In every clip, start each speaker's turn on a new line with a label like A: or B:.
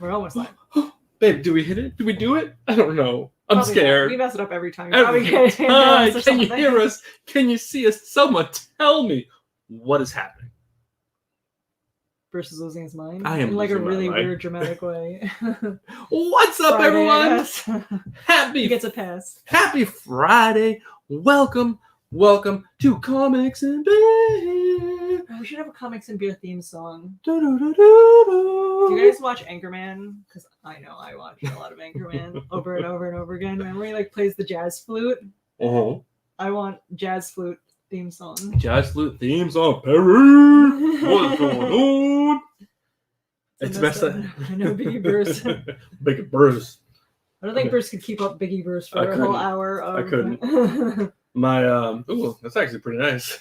A: We're almost live.
B: Babe, do we hit it? Do we do it? I don't know. I'm
A: Probably
B: scared.
A: not. We mess it up every time.
B: Every
A: Probably
B: time.
A: or
B: Can you
A: something.
B: hear us? Can you see us? Someone tell me what is happening.
A: Bruce is losing his mind.
B: I am
A: in like a
B: losing my
A: really
B: mind.
A: weird, dramatic way.
B: What's up,
A: Friday, I
B: everyone?
A: guess. He
B: Happy
A: gets a pass.
B: Happy Friday. Welcome to Comics and Beer.
A: Oh, we should have a comics and beer theme song.
B: Do
A: Do you guys watch Anchorman? Because I know I watch a lot of Anchorman over and over and over again. Remember he like plays the jazz flute?
B: Uh-huh.
A: I want jazz flute theme song.
B: Jazz flute theme song, Perry. What's going on? It's messed up.
A: I know Biggie Bruce.
B: Biggie Bruce.
A: I don't think Bruce could keep up Biggie Bruce for
B: I
A: a whole
B: couldn't.
A: hour.
B: I
A: couldn't.
B: My ooh, that's actually pretty nice.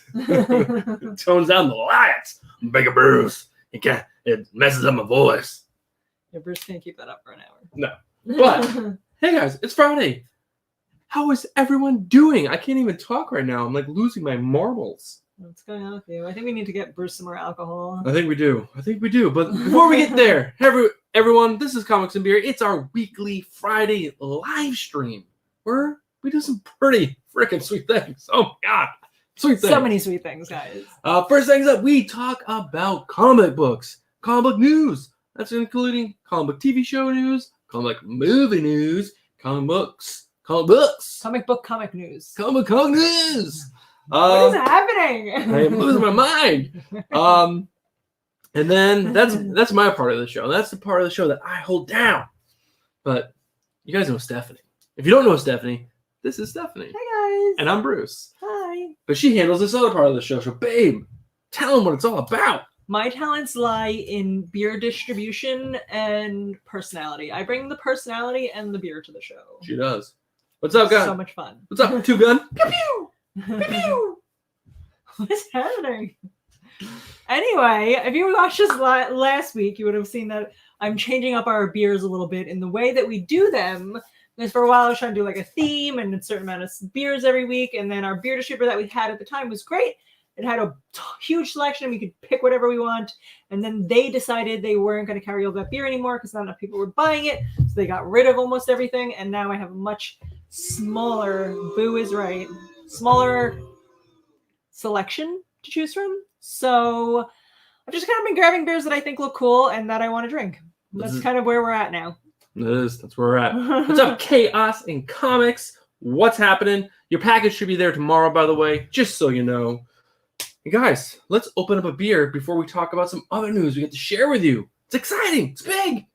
B: Tones down the lights. Biggie Bruce. It messes up my voice.
A: Yeah, Bruce can't keep that up for an hour.
B: No. But hey guys, it's Friday. How is everyone doing? I can't even talk right now. I'm like losing my marbles.
A: What's going on with you? I think we need to get Bruce some more alcohol.
B: I think we do. But before we get there, everyone, this is Comics and Beer. It's our weekly Friday live stream where we do some pretty freaking sweet things. Oh my God. Sweet things.
A: So many sweet things, guys.
B: First things up, we talk about comic books, comic book news. That's including comic book TV show news, comic book movie news, comic books,
A: Comic news.
B: comic news.
A: What is happening?
B: I am losing my mind. And then that's my part of the show. That's the part of the show that I hold down. But you guys know Stephanie. If you don't know Stephanie, this is Stephanie.
A: Hey guys.
B: And I'm Bruce.
A: Hi.
B: But she handles this other part of the show. So babe, tell them what it's all about.
A: My talents lie in beer distribution and personality. I bring the personality and the beer to the show.
B: She does. What's up, guys?
A: So much fun.
B: What's up, Two Gun?
A: Pew pew! Pew pew! What is happening? Anyway, if you watched us last week, you would have seen that I'm changing up our beers a little bit in the way that we do them. Because for a while I was trying to do like a theme and a certain amount of beers every week. And then our beer distributor that we had at the time was great. It had a huge selection. We could pick whatever we want. And then they decided they weren't going to carry all that beer anymore because not enough people were buying it. So they got rid of almost everything. And now I have a much smaller, Boo is right, smaller selection to choose from. So I've just kind of been grabbing beers that I think look cool and that I want to drink. That's kind of where we're at now.
B: That's where we're at. What's up, Chaos in Comics? What's happening? Your package should be there tomorrow, by the way, just so you know. And guys, let's open up a beer before we talk about some other news we get to share with you. It's exciting. It's big.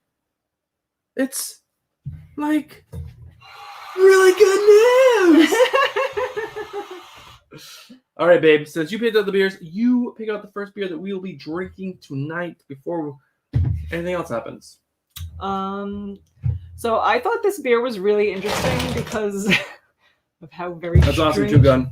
B: It's like really good news. All right, babe. Since you picked out the beers, you pick out the first beer that we will be drinking tonight before anything else happens.
A: So I thought this beer was really interesting because of how very
B: That's awesome, Two Gun.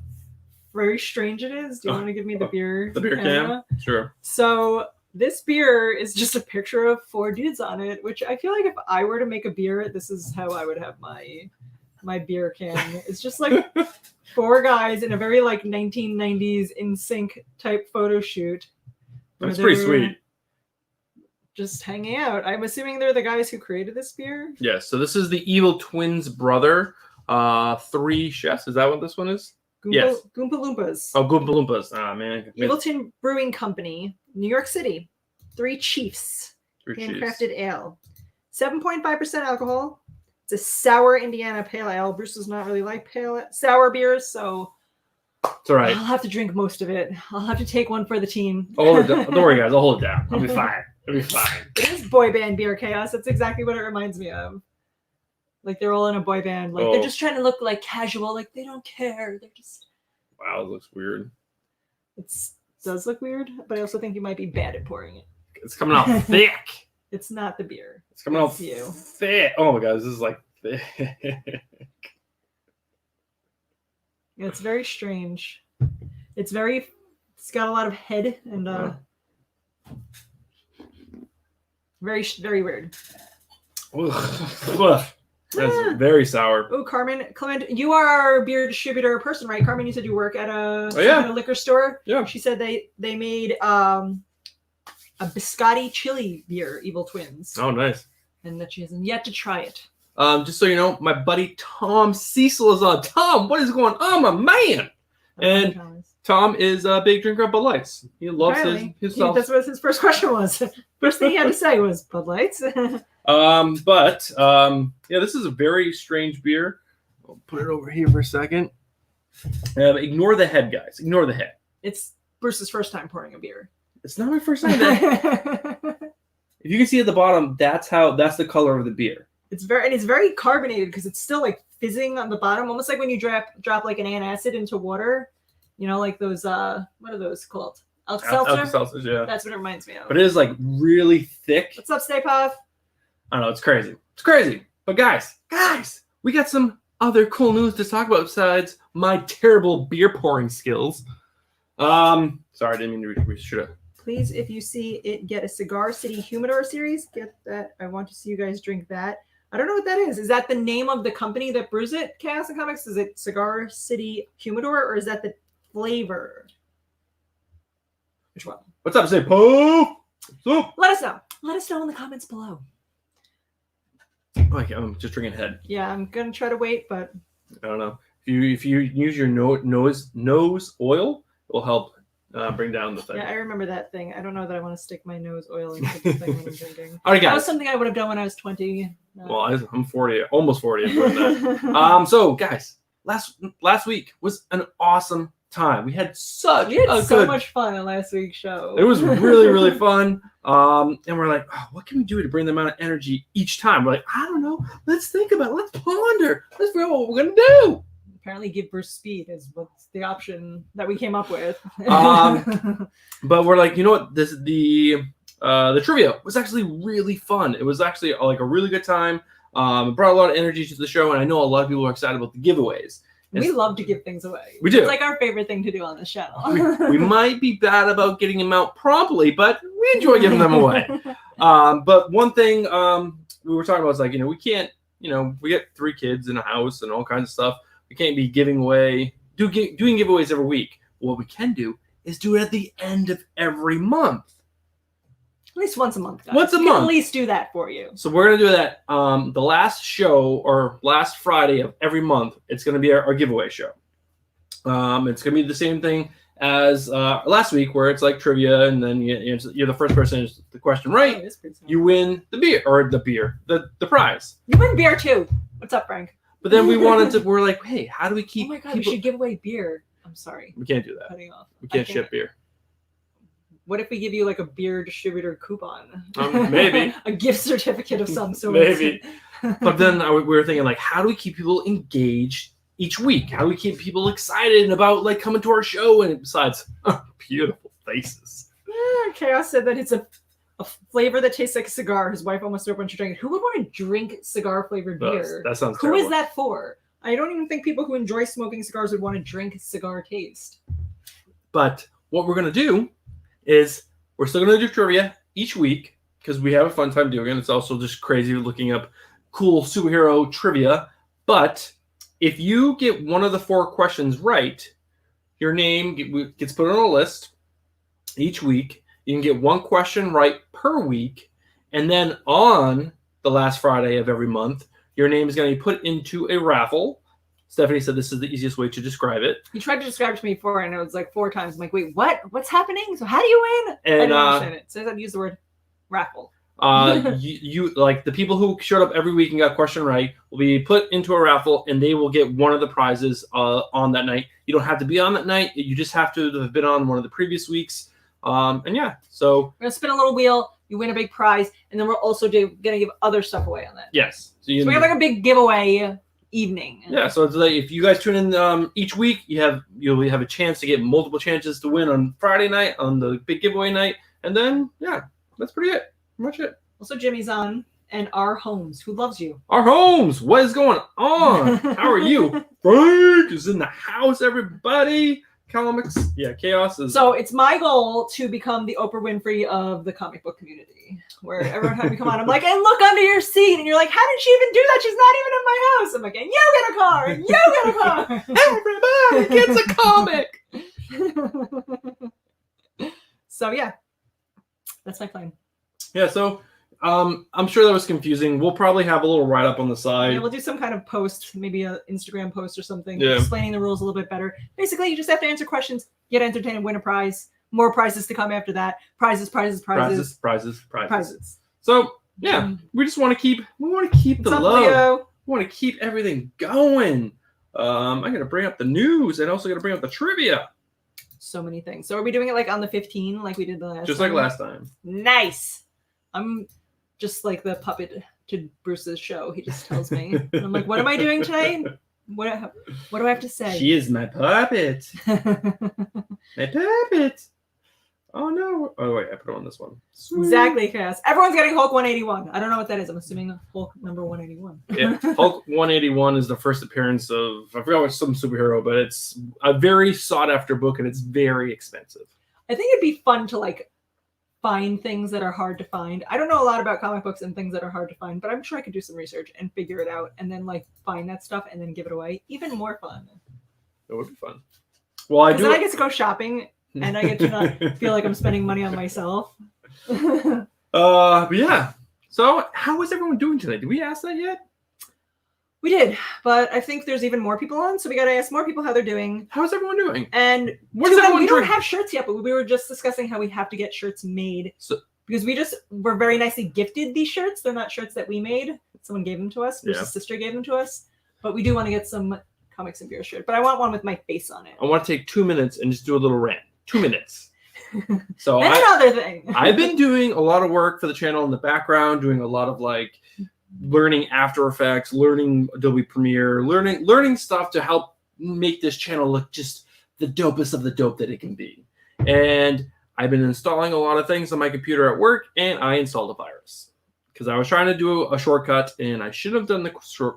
A: Very strange it is. Do you want to give me the beer?
B: The beer can? Sure.
A: So this beer is just a picture of 4 dudes on it, which I feel like if I were to make a beer, this is how I would have my beer can. It's just like 4 guys in a very like 1990s in sync type photo shoot.
B: That's pretty sweet.
A: Just hanging out. I'm assuming they're the guys who created this beer.
B: Yes. So this is the Evil Twins brother. 3 chefs. Is that what this one is? Yes.
A: Goompa Loompas.
B: Oh, Goompa Loompas. Ah, man.
A: Evil Twin Brewing Company, New York City. 3 Chiefs. Handcrafted ale. 7.5% alcohol. It's a sour Indiana pale ale. Bruce does not really like sour beers, so
B: it's all right.
A: I'll have to drink most of it. I'll have to take one for the team.
B: Don't worry, guys. I'll hold it down. I'll be fine. It'll be fine.
A: It is boy band beer chaos. That's exactly what it reminds me of. Like they're all in a boy band. Like they're just trying to look like casual. Like they don't care. They're just.
B: Wow, it looks weird.
A: It does look weird, but I also think you might be bad at pouring it.
B: It's coming out thick.
A: It's not the beer.
B: It's coming out thick. Oh my God, this is like thick.
A: Yeah, it's very strange. It's got a lot of head and very, very weird.
B: That's very sour.
A: Oh, Clement, you are our beer distributor person, right? Carmen, you said you work at a liquor store.
B: Yeah.
A: She said they made a biscotti chili beer, Evil Twins.
B: Oh, nice.
A: and that she hasn't yet to try it.
B: Just so you know, my buddy Tom Cecil is on. Tom, what is going on, my man? And Tom is a big drinker of Bud Lights. He loves his self.
A: That's what his first question was. First thing he had to say was Bud Lights.
B: Yeah, this is a very strange beer. I'll put it over here for a second. Ignore the head, guys. Ignore the head.
A: It's Bruce's first time pouring a beer.
B: It's not my first time. If you can see at the bottom, that's the color of the beer.
A: It's very carbonated because it's still like fizzing on the bottom, almost like when you drop like an antacid into water. You know, like those what are those called? Alka-Seltzer?
B: Alka-Seltzers, yeah.
A: That's what it reminds me of.
B: But it is like really thick.
A: What's up, Stay Puff?
B: I don't know, it's crazy. It's crazy. But guys, we got some other cool news to talk about besides my terrible beer pouring skills. Sorry, I didn't mean to reach it.
A: Please, if you see it, get a Cigar City Humidor series. Get that. I want to see you guys drink that. I don't know what that is. Is that the name of the company that brews it, Chaos and Comics? Is it Cigar City Humidor, or is that the flavor? Which one?
B: What's up, Say Poof?
A: Let us know. Let us know in the comments below.
B: Okay, I'm just drinking head.
A: Yeah, I'm gonna try to wait, but
B: I don't know. If you use your nose oil, it will help bring down the thing.
A: Yeah, I remember that thing. I don't know that I want to stick my nose oil into the thing when I'm drinking.
B: All right, guys.
A: That was something I would have done when I was 20.
B: Well, I'm 40, almost 40. I'm doing that. So, guys, last week was an awesome time. We had so
A: much fun on last week's show.
B: It was really, really fun. And we're like, oh, what can we do to bring the amount of energy each time? We're like, I don't know. Let's think about it. Let's ponder. Let's figure out what we're going to do.
A: Apparently give Bruce speed is what's the option that we came up with.
B: But we're like, you know what? The trivia was actually really fun. It was actually like a really good time. It brought a lot of energy to the show, and I know a lot of people are excited about the giveaways.
A: We love to give things away.
B: We do.
A: It's like our favorite thing to do on this channel.
B: we might be bad about getting them out promptly, but we enjoy giving them away. But one thing we were talking about is like, we can't, we get 3 kids in a house and all kinds of stuff. We can't be giving away, doing giveaways every week. What we can do is do it at the end of every month.
A: At least once a month, guys.
B: Once a
A: we
B: month.
A: Can at least do that for you.
B: So we're going to do that the last show or last Friday of every month. It's going to be our giveaway show. It's going to be the same thing as last week where it's like trivia and then you're the first person to answer the question right. You win the beer or the prize.
A: You win beer too. What's up, Frank?
B: But then we're like, hey, how do we keep...
A: Oh my God, we should give away beer. I'm sorry.
B: We can't do that.
A: Cutting off.
B: We can't ship beer.
A: What if we give you like a beer distributor coupon?
B: Maybe.
A: A gift certificate of some sort.
B: Maybe. But then we were thinking, like, how do we keep people engaged each week? How do we keep people excited about like coming to our show? And besides, beautiful faces.
A: Yeah, Chaos said that it's a flavor that tastes like a cigar. His wife almost threw a bunch of drinking. Who would want to drink cigar flavored beer?
B: That sounds
A: Who
B: terrible.
A: is that for? I don't even think people who enjoy smoking cigars would want to drink cigar taste.
B: But what we're going to do is we're still going to do trivia each week because we have a fun time doing it. It's also just crazy looking up cool superhero trivia. But if you get one of the 4 questions right, your name gets put on a list each week. You can get 1 question right per week. And then on the last Friday of every month, your name is going to be put into a raffle. Stephanie said this is the easiest way to describe it.
A: You tried to describe it to me before, and it was like 4 times. I'm like, wait, what? What's happening? So how do you win?
B: And,
A: I didn't understand it. So I'd use the word raffle.
B: You like the people who showed up every week and got a question right will be put into a raffle, and they will get one of the prizes on that night. You don't have to be on that night. You just have to have been on one of the previous weeks. And yeah, so
A: we're gonna spin a little wheel. You win a big prize, and then we're also gonna give other stuff away on that.
B: Yes.
A: So we have like a big giveaway evening.
B: Yeah. So it's like if you guys tune in each week, you'll have a chance to get multiple chances to win on Friday night on the big giveaway night, and then yeah, that's pretty it. Pretty much it.
A: Also, Jimmy's on, and Our Homes, who loves you.
B: Our Homes, what is going on? How are you? Frank is in the house, everybody. Comics, yeah, Chaos is.
A: So it's my goal to become the Oprah Winfrey of the comic book community, where every time you come on, I'm like, and look under your seat, and you're like, how did she even do that? She's not even in my house. I'm like, and you get a car, and you get a car.
B: Everybody gets a comic.
A: So yeah, that's my plan.
B: Yeah, so I'm sure that was confusing. We'll probably have a little write up on the side.
A: Yeah, we'll do some kind of post, maybe an Instagram post or something,
B: Yeah.
A: explaining the rules a little bit better. Basically, you just have to answer questions, get entertained, and win a prize. More prizes to come after that. Prizes.
B: So yeah, we just want to keep the
A: What's up,
B: love.
A: Leo?
B: We want to keep everything going. I'm gonna bring up the news and also gonna bring up the trivia,
A: So many things. So are we doing it like on the 15, like we did the last
B: just
A: time?
B: like last time.
A: Nice. I'm just like the puppet to Bruce's show. He just tells me. And I'm like, what am I doing tonight? What do I have to say?
B: She is my puppet. My puppet. Oh no! Oh wait, I put on this one. Sweet.
A: Exactly, Cass. Everyone's getting Hulk 181. I don't know what that is. I'm assuming Hulk number 181.
B: Yeah, Hulk 181 is the first appearance of, I forgot what, some superhero, but it's a very sought after book and it's very expensive.
A: I think it'd be fun to like find things that are hard to find. I don't know a lot about comic books and things that are hard to find, but I'm sure I could do some research and figure it out and then like find that stuff and then give it away. Even more fun.
B: It would be fun. Well, I do.
A: Then I get to go shopping and I get to not feel like I'm spending money on myself.
B: But yeah. So, how is everyone doing tonight? Did we ask that yet?
A: We did, but I think there's even more people on, so we got to ask more people how they're doing.
B: How is everyone doing?
A: And
B: What does everyone
A: we don't
B: drink?
A: have shirts yet, but we were just discussing how we have to get shirts made. Because we just were very nicely gifted these shirts. They're not shirts that we made. Someone gave them to us.
B: Yeah.
A: Bruce's sister gave them to us. But we do want to get some Comics and Beer shirt. But I want one with my face on it.
B: I want to take 2 minutes and just do a little rant. 2 minutes. So
A: And another thing.
B: I've been doing a lot of work for the channel in the background, doing a lot of like learning After Effects, learning Adobe Premiere, learning stuff to help make this channel look just the dopest of the dope that it can be. And I've been installing a lot of things on my computer at work, and I installed a virus because I was trying to do a shortcut, and I shouldn't have done the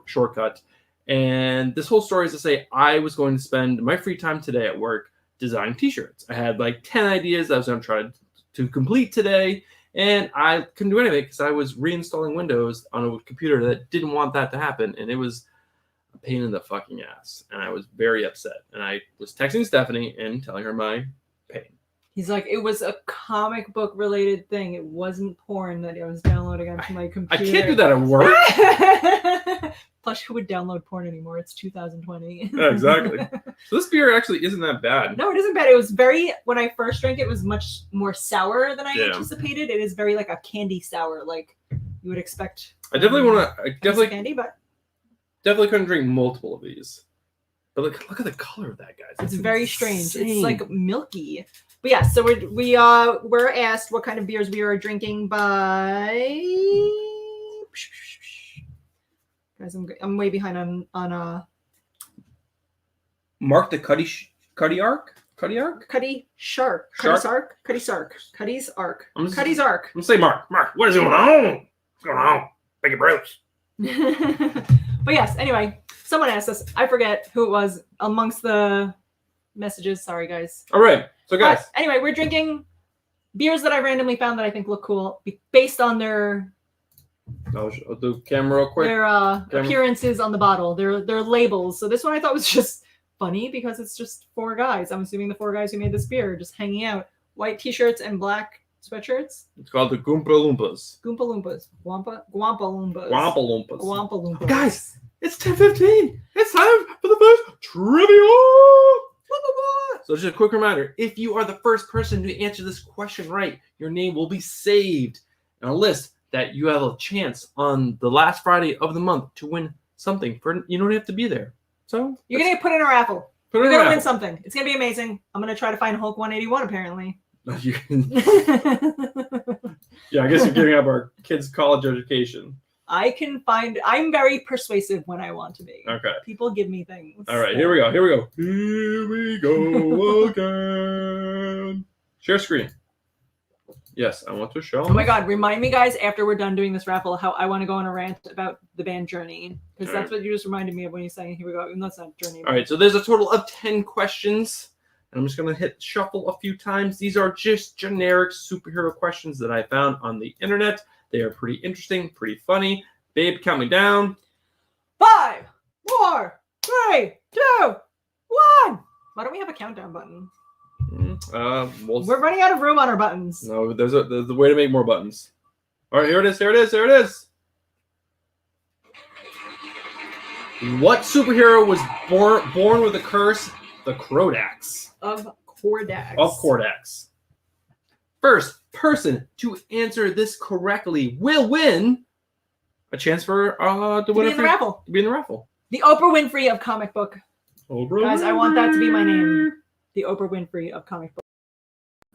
B: shortcut. And this whole story is to say I was going to spend my free time today at work designing t-shirts. I had like 10 ideas I was going to try to complete today, and I couldn't do anything because I was reinstalling Windows on a computer that didn't want that to happen, and it was a pain in the fucking ass, and I was very upset. And I was texting Stephanie and telling her my pain.
A: He's like, it was a comic book related thing. It wasn't porn that I was downloading onto my
B: I
A: computer.
B: can't do that at work.
A: Plus, who would download porn anymore? It's 2020.
B: Yeah, exactly. So this beer actually isn't that bad.
A: No, it isn't bad. It was very, when I first drank it, was much more sour than I
B: Yeah.
A: anticipated. It is very like a candy sour, like you would expect.
B: I definitely want to. I definitely
A: candy, but
B: couldn't drink multiple of these. But look at the color of that, guys.
A: it's
B: That's
A: very
B: insane.
A: strange. It's like milky. But yeah, so we're asked what kind of beers we are drinking by. Guys, I'm way behind on
B: Mark the Cuddy Arc.
A: Cuddy Shark. Cuddy's Arc. Cuddy's Arc.
B: I'm gonna say Mark. Mark, what is going on? What's going on? Thank you, Bruce.
A: But yes, anyway, someone asked us. I forget who it was amongst the messages. Sorry, guys.
B: All right, so guys,
A: But anyway, we're drinking beers that I randomly found that I think look cool based on their
B: I'll do camera real quick.
A: their appearances on the bottle, their labels. So this one I thought was just funny because it's just four guys. I'm assuming the four guys who made this beer just hanging out, white t-shirts and black sweatshirts.
B: It's called the Goompa Loompas.
A: Goompa Loompas. Gwampa Loompas.
B: Wampa Loompas.
A: Gwampa Loompas.
B: Guys, it's 10:15. It's time for the first trivia. So just a quick reminder, if you are the first person to answer this question right, your name will be saved on a list that you have a chance on the last Friday of the month to win something. You don't have to be there. So
A: You're going to get put in a raffle.
B: put
A: You're
B: it
A: going to
B: around.
A: win something. It's going to be amazing. I'm going to try to find Hulk 181 apparently.
B: You can- yeah, I guess you're giving up our kids' college education.
A: I'm very persuasive when I want to be.
B: Okay.
A: People give me things.
B: All right, here we go. Here we go again. Share screen. Yes, I want to show.
A: Oh my God, remind me guys after we're done doing this raffle how I want to go on a rant about the band Journey. Because that's what you just reminded me of when you're saying, here we go. And that's not Journey.
B: All right, so there's a total of 10 questions. And I'm just going to hit shuffle a few times. These are just generic superhero questions that I found on the internet. They are pretty interesting, pretty funny. Babe, count me down.
A: 5, 4, 3, 2, 1. Why don't we have a countdown button?
B: We'll
A: We're running out of room on our buttons.
B: No, there's a way to make more buttons. All right, here it is. Here it is. Here it is. What superhero was born with a curse? The Krodax.
A: Of Kordax.
B: Of Kordax. First person to answer this correctly will win a chance for
A: To be in the raffle.
B: To be in the raffle.
A: The Oprah Winfrey of comic book.
B: Oprah
A: Guys, I want that to be my
B: Winfrey.
A: name. The Oprah Winfrey of comic book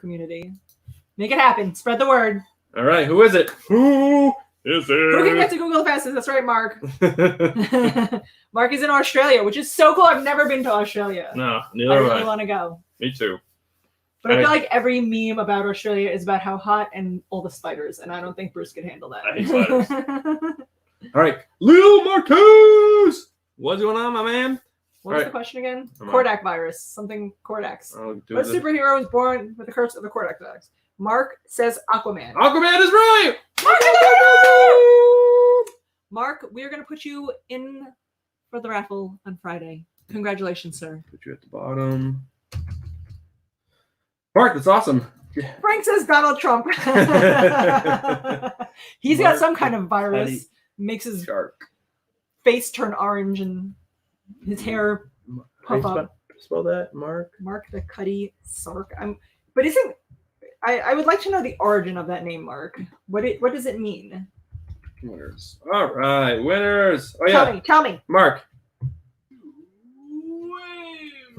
A: community. Make it happen. Spread the word.
B: All right, who is it? Who is
A: Who can get
B: it?
A: to Google the fastest? That's right, Mark. Mark is in Australia, which is so cool. I've never been to Australia.
B: No,
A: I
B: neither have
A: really
B: I.
A: want to go.
B: Me too.
A: But I feel like every meme about Australia is about how hot and all the spiders, and I don't think Bruce could handle that.
B: I hate spiders. All right, Lil Marcus. What's going on, my man?
A: What was
B: Right.
A: the question again?
B: Come on.
A: Kordak virus. Something Kordax.
B: I'll do
A: What
B: this.
A: superhero was born with the curse of the Kordak virus? Mark says Aquaman.
B: Aquaman is right.
A: Mark, we are going to put you in for the raffle on Friday. Congratulations, sir.
B: Put you at the bottom. Mark, that's awesome.
A: Frank says Donald Trump. He's got
B: Mark
A: some kind of virus.
B: Cuddy.
A: Makes his
B: Shark.
A: face turn orange and his hair
B: How you
A: puff up.
B: spell that, Mark?
A: Mark the Cuddy Sark. But isn't I would like to know the origin of that name, Mark. What does it mean?
B: Winners. All right, winners. Oh yeah,
A: Tell me.
B: Mark.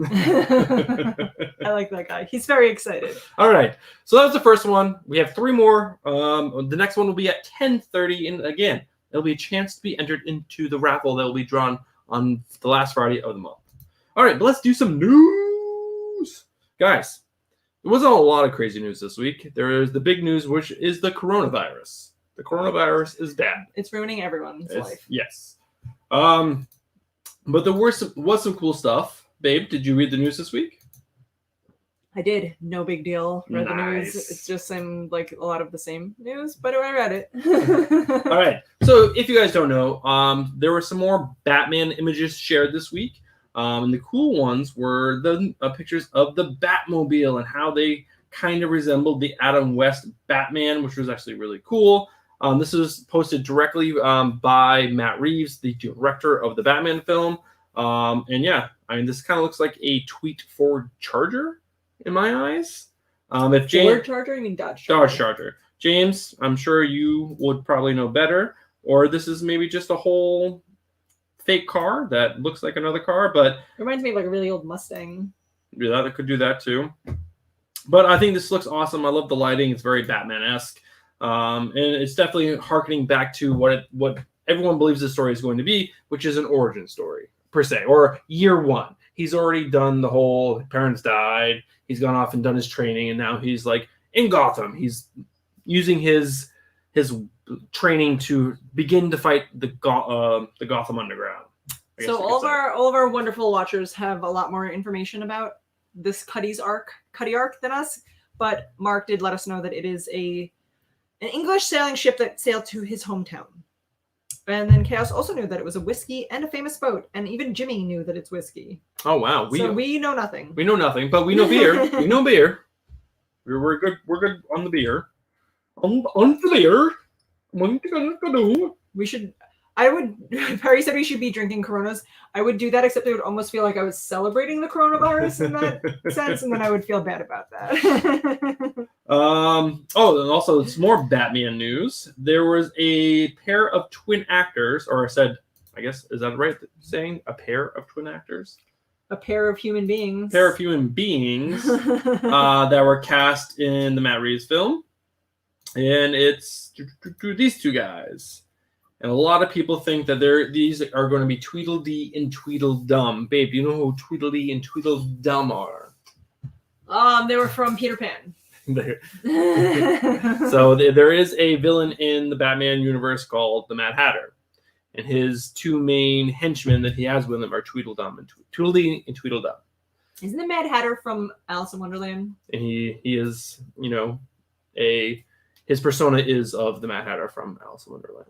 A: I like that guy. He's very excited.
B: All right, so that was the first one. We have 3 more. The next one will be at 10:30, and again, there'll be a chance to be entered into the raffle that will be drawn on the last Friday of the month. All right, but let's do some news, guys. There wasn't a lot of crazy news this week. There is the big news, which is the coronavirus. The coronavirus is bad.
A: It's ruining everyone's life.
B: Yes. But there was some cool stuff. Babe, did you read the news this week?
A: I did. No big deal. Read the news.
B: Nice.
A: It just seemed like a lot of the same news, but I read it.
B: All right. So if you guys don't know, there were some more Batman images shared this week. And the cool ones were the pictures of the Batmobile and how they kind of resembled the Adam West Batman, which was actually really cool. This was posted directly by Matt Reeves, the director of the Batman film. And yeah, I mean, this kind of looks like a tweet Ford Charger in my eyes. If James
A: Ford Charger? You mean Dodge Charger?
B: Dodge Charger. James, I'm sure you would probably know better. Or this is maybe just a whole fake car that looks like another car, but
A: It reminds me of like a really old Mustang.
B: yeah, that could do that too. But I think this looks awesome. I love the lighting. It's very Batman-esque. And it's definitely harkening back to what everyone believes the story is going to be, which is an origin story, per se, or year 1. He's already done the whole parents died. He's gone off and done his training, and now he's like in Gotham. He's using his training to begin to fight the Gotham Underground. I guess
A: So
B: you
A: all
B: could say.
A: of our wonderful watchers have a lot more information about this Cuddy arc than us. But Mark did let us know that it is an English sailing ship that sailed to his hometown. And then Chaos also knew that it was a whiskey and a famous boat, and even Jimmy knew that it's whiskey.
B: Oh wow,
A: So we know nothing.
B: we know nothing, but we know beer. We know beer. We're good. We're good on the beer. On the beer.
A: We should. I would. Perry said we should be drinking Coronas. I would do that, except it would almost feel like I was celebrating the coronavirus in that sense, and then I would feel bad about that.
B: Oh, and also some more Batman news. There was a pair of twin actors, or I guess, is that right saying? A pair of twin actors?
A: A pair of human beings.
B: Pair of human beings that were cast in the Matt Reeves film. And it's these two guys. And a lot of people think that these are going to be Tweedledee and Tweedledum. Babe, do you know who Tweedledee and Tweedledum are?
A: They were from Peter Pan.
B: So there is a villain in the Batman universe called the Mad Hatter. And his 2 main henchmen that he has with him are Tweedledum and Tweedledee and Tweedledum.
A: Isn't the Mad Hatter from Alice in Wonderland?
B: And he is, his persona is of the Mad Hatter from Alice in Wonderland.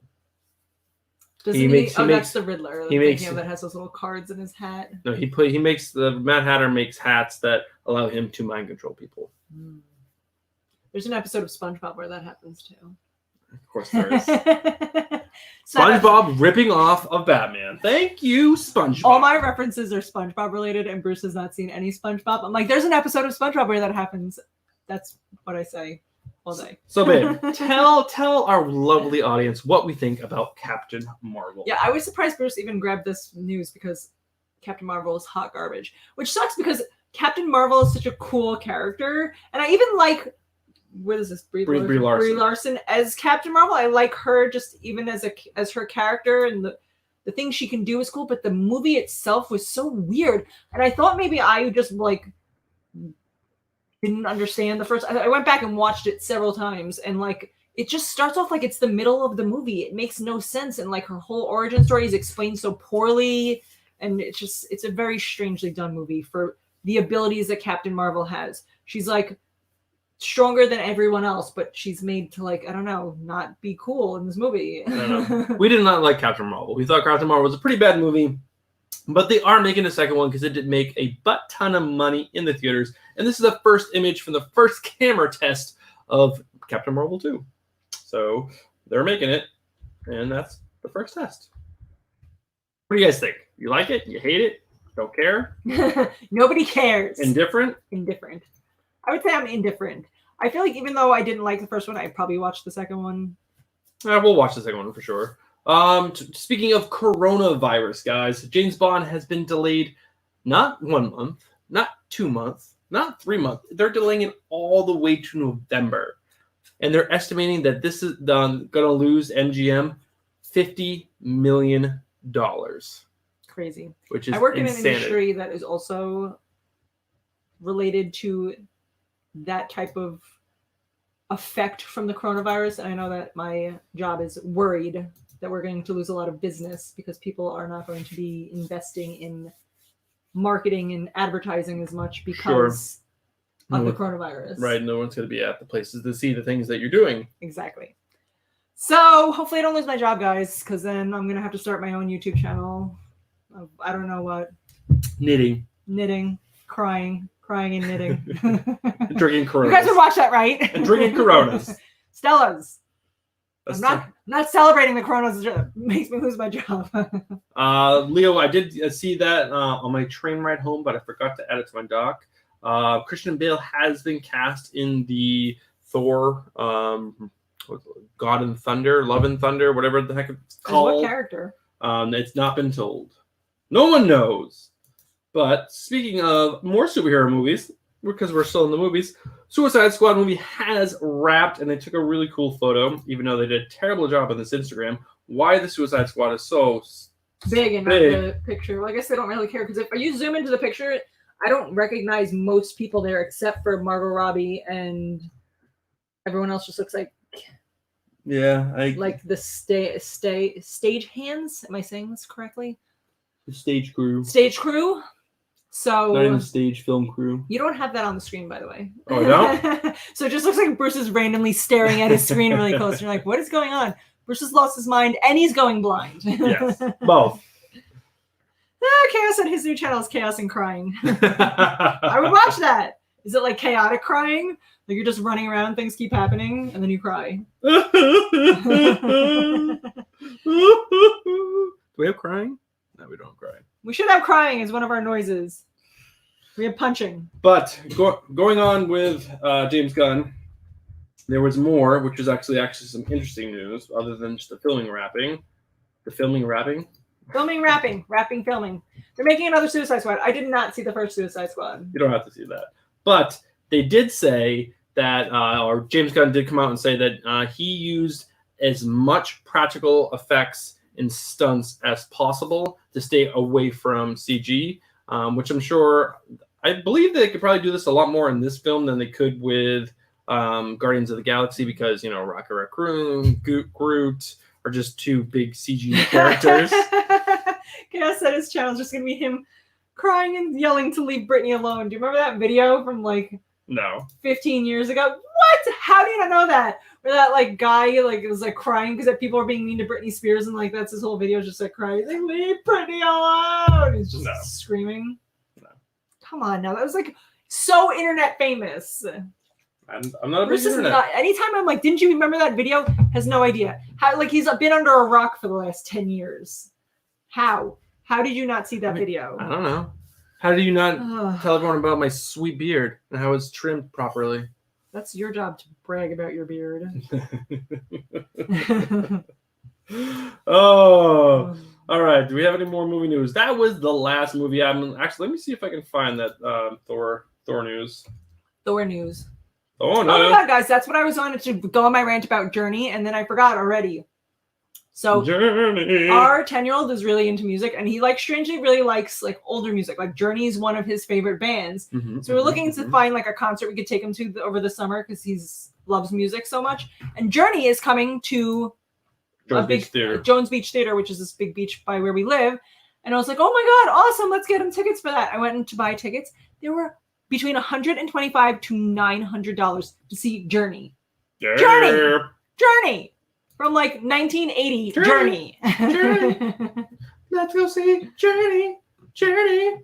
A: That's the Riddler.
B: he makes-
A: that has those little cards in his hat.
B: No, the Mad Hatter makes hats that allow him to mind control people.
A: There's an episode of SpongeBob where that happens too.
B: Of course there is.
A: So that-
B: SpongeBob ripping off of Batman. Thank you, SpongeBob.
A: all my references are SpongeBob related, and Bruce has not seen any SpongeBob. I'm like, there's an episode of SpongeBob where that happens. That's what I say all day.
B: So, babe, tell our lovely audience what we think about Captain Marvel.
A: Yeah, I was surprised Bruce even grabbed this news because Captain Marvel is hot garbage, which sucks because Captain Marvel is such a cool character, and I even like what is this Brie Larson as Captain Marvel. I like her just even as her character, and the things she can do is cool. But the movie itself was so weird, and I thought maybe I just like didn't understand the first. I went back and watched it several times, and like it just starts off like it's the middle of the movie. It makes no sense, and like her whole origin story is explained so poorly, and it's a very strangely done movie for the abilities that Captain Marvel has. She's like stronger than everyone else, but she's made to like, I don't know, not be cool in this movie.
B: I don't know. We did not like Captain Marvel. We thought Captain Marvel was a pretty bad movie, but they are making a second one because it did make a butt ton of money in the theaters. And this is the first image from the first camera test of Captain Marvel 2. So they're making it, and that's the first test. What do you guys think? You like it? You hate it? Don't care?
A: Nobody cares.
B: Indifferent?
A: Indifferent. I would say I'm indifferent. I feel like even though I didn't like the first one, I'd probably watch the second one.
B: We'll watch the second one for sure. Speaking of coronavirus, guys, James Bond has been delayed not 1 month, not 2 months, not 3 months. They're delaying it all the way to November. And they're estimating that this is going to lose MGM $50 million.
A: Crazy.
B: Which is
A: I work in an
B: insanity.
A: industry that is also related to that type of effect from the coronavirus. And I know that my job is worried that we're going to lose a lot of business because people are not going to be investing in marketing and advertising as much because of the coronavirus.
B: Right. No one's going to be at the places to see the things that you're doing.
A: Exactly. So hopefully I don't lose my job, guys, because then I'm going to have to start my own YouTube channel. I don't know what.
B: Knitting.
A: Crying and knitting.
B: Drinking Coronas.
A: You guys would watch that, right?
B: And drinking Coronas.
A: Stella's.
B: That's
A: I'm not celebrating the Coronas. It makes me lose my job.
B: Leo, I did see that on my train ride home, but I forgot to add it to my doc. Christian Bale has been cast in the Thor, God and Thunder, Love and Thunder, whatever the heck it's called.
A: What character?
B: It's not been told. No one knows. But speaking of more superhero movies, because we're still in the movies, Suicide Squad movie has wrapped, and they took a really cool photo, even though they did a terrible job on this Instagram. Why the Suicide Squad is so
A: big and not the picture. Well, I guess they don't really care because if you zoom into the picture, I don't recognize most people there except for Margot Robbie, and everyone else just looks like like the stage hands. Am I saying this correctly?
B: The stage crew.
A: Stage crew. So
B: not even stage film crew.
A: You don't have that on the screen, by the way.
B: Oh, I don't?
A: So it just looks like Bruce is randomly staring at his screen really close. And you're like, what is going on? Bruce has lost his mind and he's going blind.
B: Yes, both.
A: Chaos on his new channel is Chaos and Crying. I would watch that. Is it like chaotic crying? Like you're just running around, things keep happening, and then you cry.
B: Do we have crying? No, we don't cry.
A: We should have crying as one of our noises. We have punching.
B: But going on with James Gunn, there was more, which is actually some interesting news, other than just the filming wrapping. The filming wrapping?
A: Filming, wrapping, filming. They're making another Suicide Squad. I did not see the first Suicide Squad.
B: You don't have to see that. But they did say that, or James Gunn did come out and say that he used as much practical effects and stunts as possible to stay away from CG, which I'm sure, I believe they could probably do this a lot more in this film than they could with Guardians of the Galaxy because, Rocket Raccoon, Groot are just two big CG characters.
A: Chaos said his channel is just going to be him crying and yelling to leave Britney alone. Do you remember that video from
B: No.
A: 15 years ago? What? How do you not know that? Where that guy was crying because people were being mean to Britney Spears and that's his whole video, just crying. He's like, leave Britney alone. He's just screaming.
B: No.
A: Come on now. That was so internet famous.
B: I'm not a big
A: Bruce is
B: internet.
A: not. Anytime I'm like, didn't you remember that video? Has no idea. How, like, he's been under a rock for the last 10 years. How? How did you not see that video?
B: I don't know. How do you not
A: Ugh,
B: tell everyone about my sweet beard and how it's trimmed properly?
A: that's your job to brag about your beard.
B: Oh, all right. Do we have any more movie news? That was the last movie. Actually, let me see if I can find that Thor news.
A: Thor news.
B: Oh
A: Oh my
B: no!
A: god, guys, that's what I was on to go on my rant about Journey, and then I forgot already. So
B: Journey.
A: our 10-year-old is really into music, and he like strangely really likes like older music. Like Journey is one of his favorite bands.
B: Mhm,
A: So we're looking to
B: mhm.
A: find like a concert we could take him to over the summer because he's loves music so much. And Journey is coming to
B: Jones
A: a big
B: Beach Theater.
A: Jones Beach Theater, which is this big beach by where we live. And I was like, oh my god, awesome! Let's get him tickets for that. I went in to buy tickets. They were between $125 to $900 to see Journey. Journey! Journey from like 1980.
B: Journey.
A: Journey.
B: Let's go see Journey. Journey.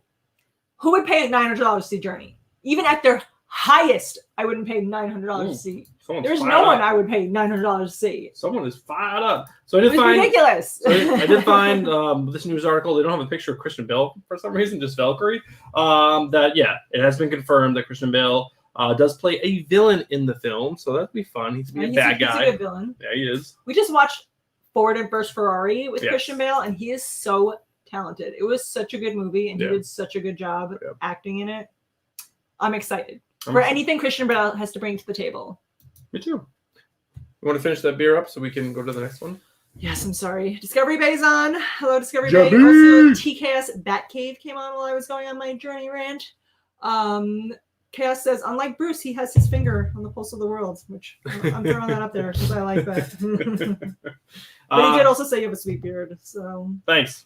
A: Who would pay $900 to see Journey? Even at their highest, I wouldn't pay $900 to see.
B: Someone's
A: There's
B: fired
A: no one
B: up.
A: I would pay $900 to see.
B: Someone is fired up. So I
A: It
B: did
A: was
B: find.
A: ridiculous.
B: So I did find this news article. They don't have a picture of Christian Bale for some reason, just Valkyrie. That yeah, it has been confirmed that Christian Bale does play a villain in the film, so that'd be fun. He's gonna be a bad
A: He's
B: guy.
A: a good villain.
B: Yeah, he is.
A: We just watched Ford and First Ferrari with
B: Yes.
A: Christian Bale, and he is so talented. It was such a good movie, and
B: Yeah.
A: he did such a good job
B: Yeah.
A: acting in it. I'm excited
B: I'm
A: for
B: excited.
A: anything Christian Bale has to bring to the table.
B: Me too. You want to finish that beer up so we can go to the next one?
A: Yes, I'm sorry. Discovery Bay's on. Hello, Discovery
B: Jabby!
A: Bay. Also, TKS Batcave came on while I was going on my journey rant. Chaos says, unlike Bruce, he has his finger on the pulse of the world, which I'm throwing that up there because I like that. But he did also say you have a sweet beard, so
B: Thanks.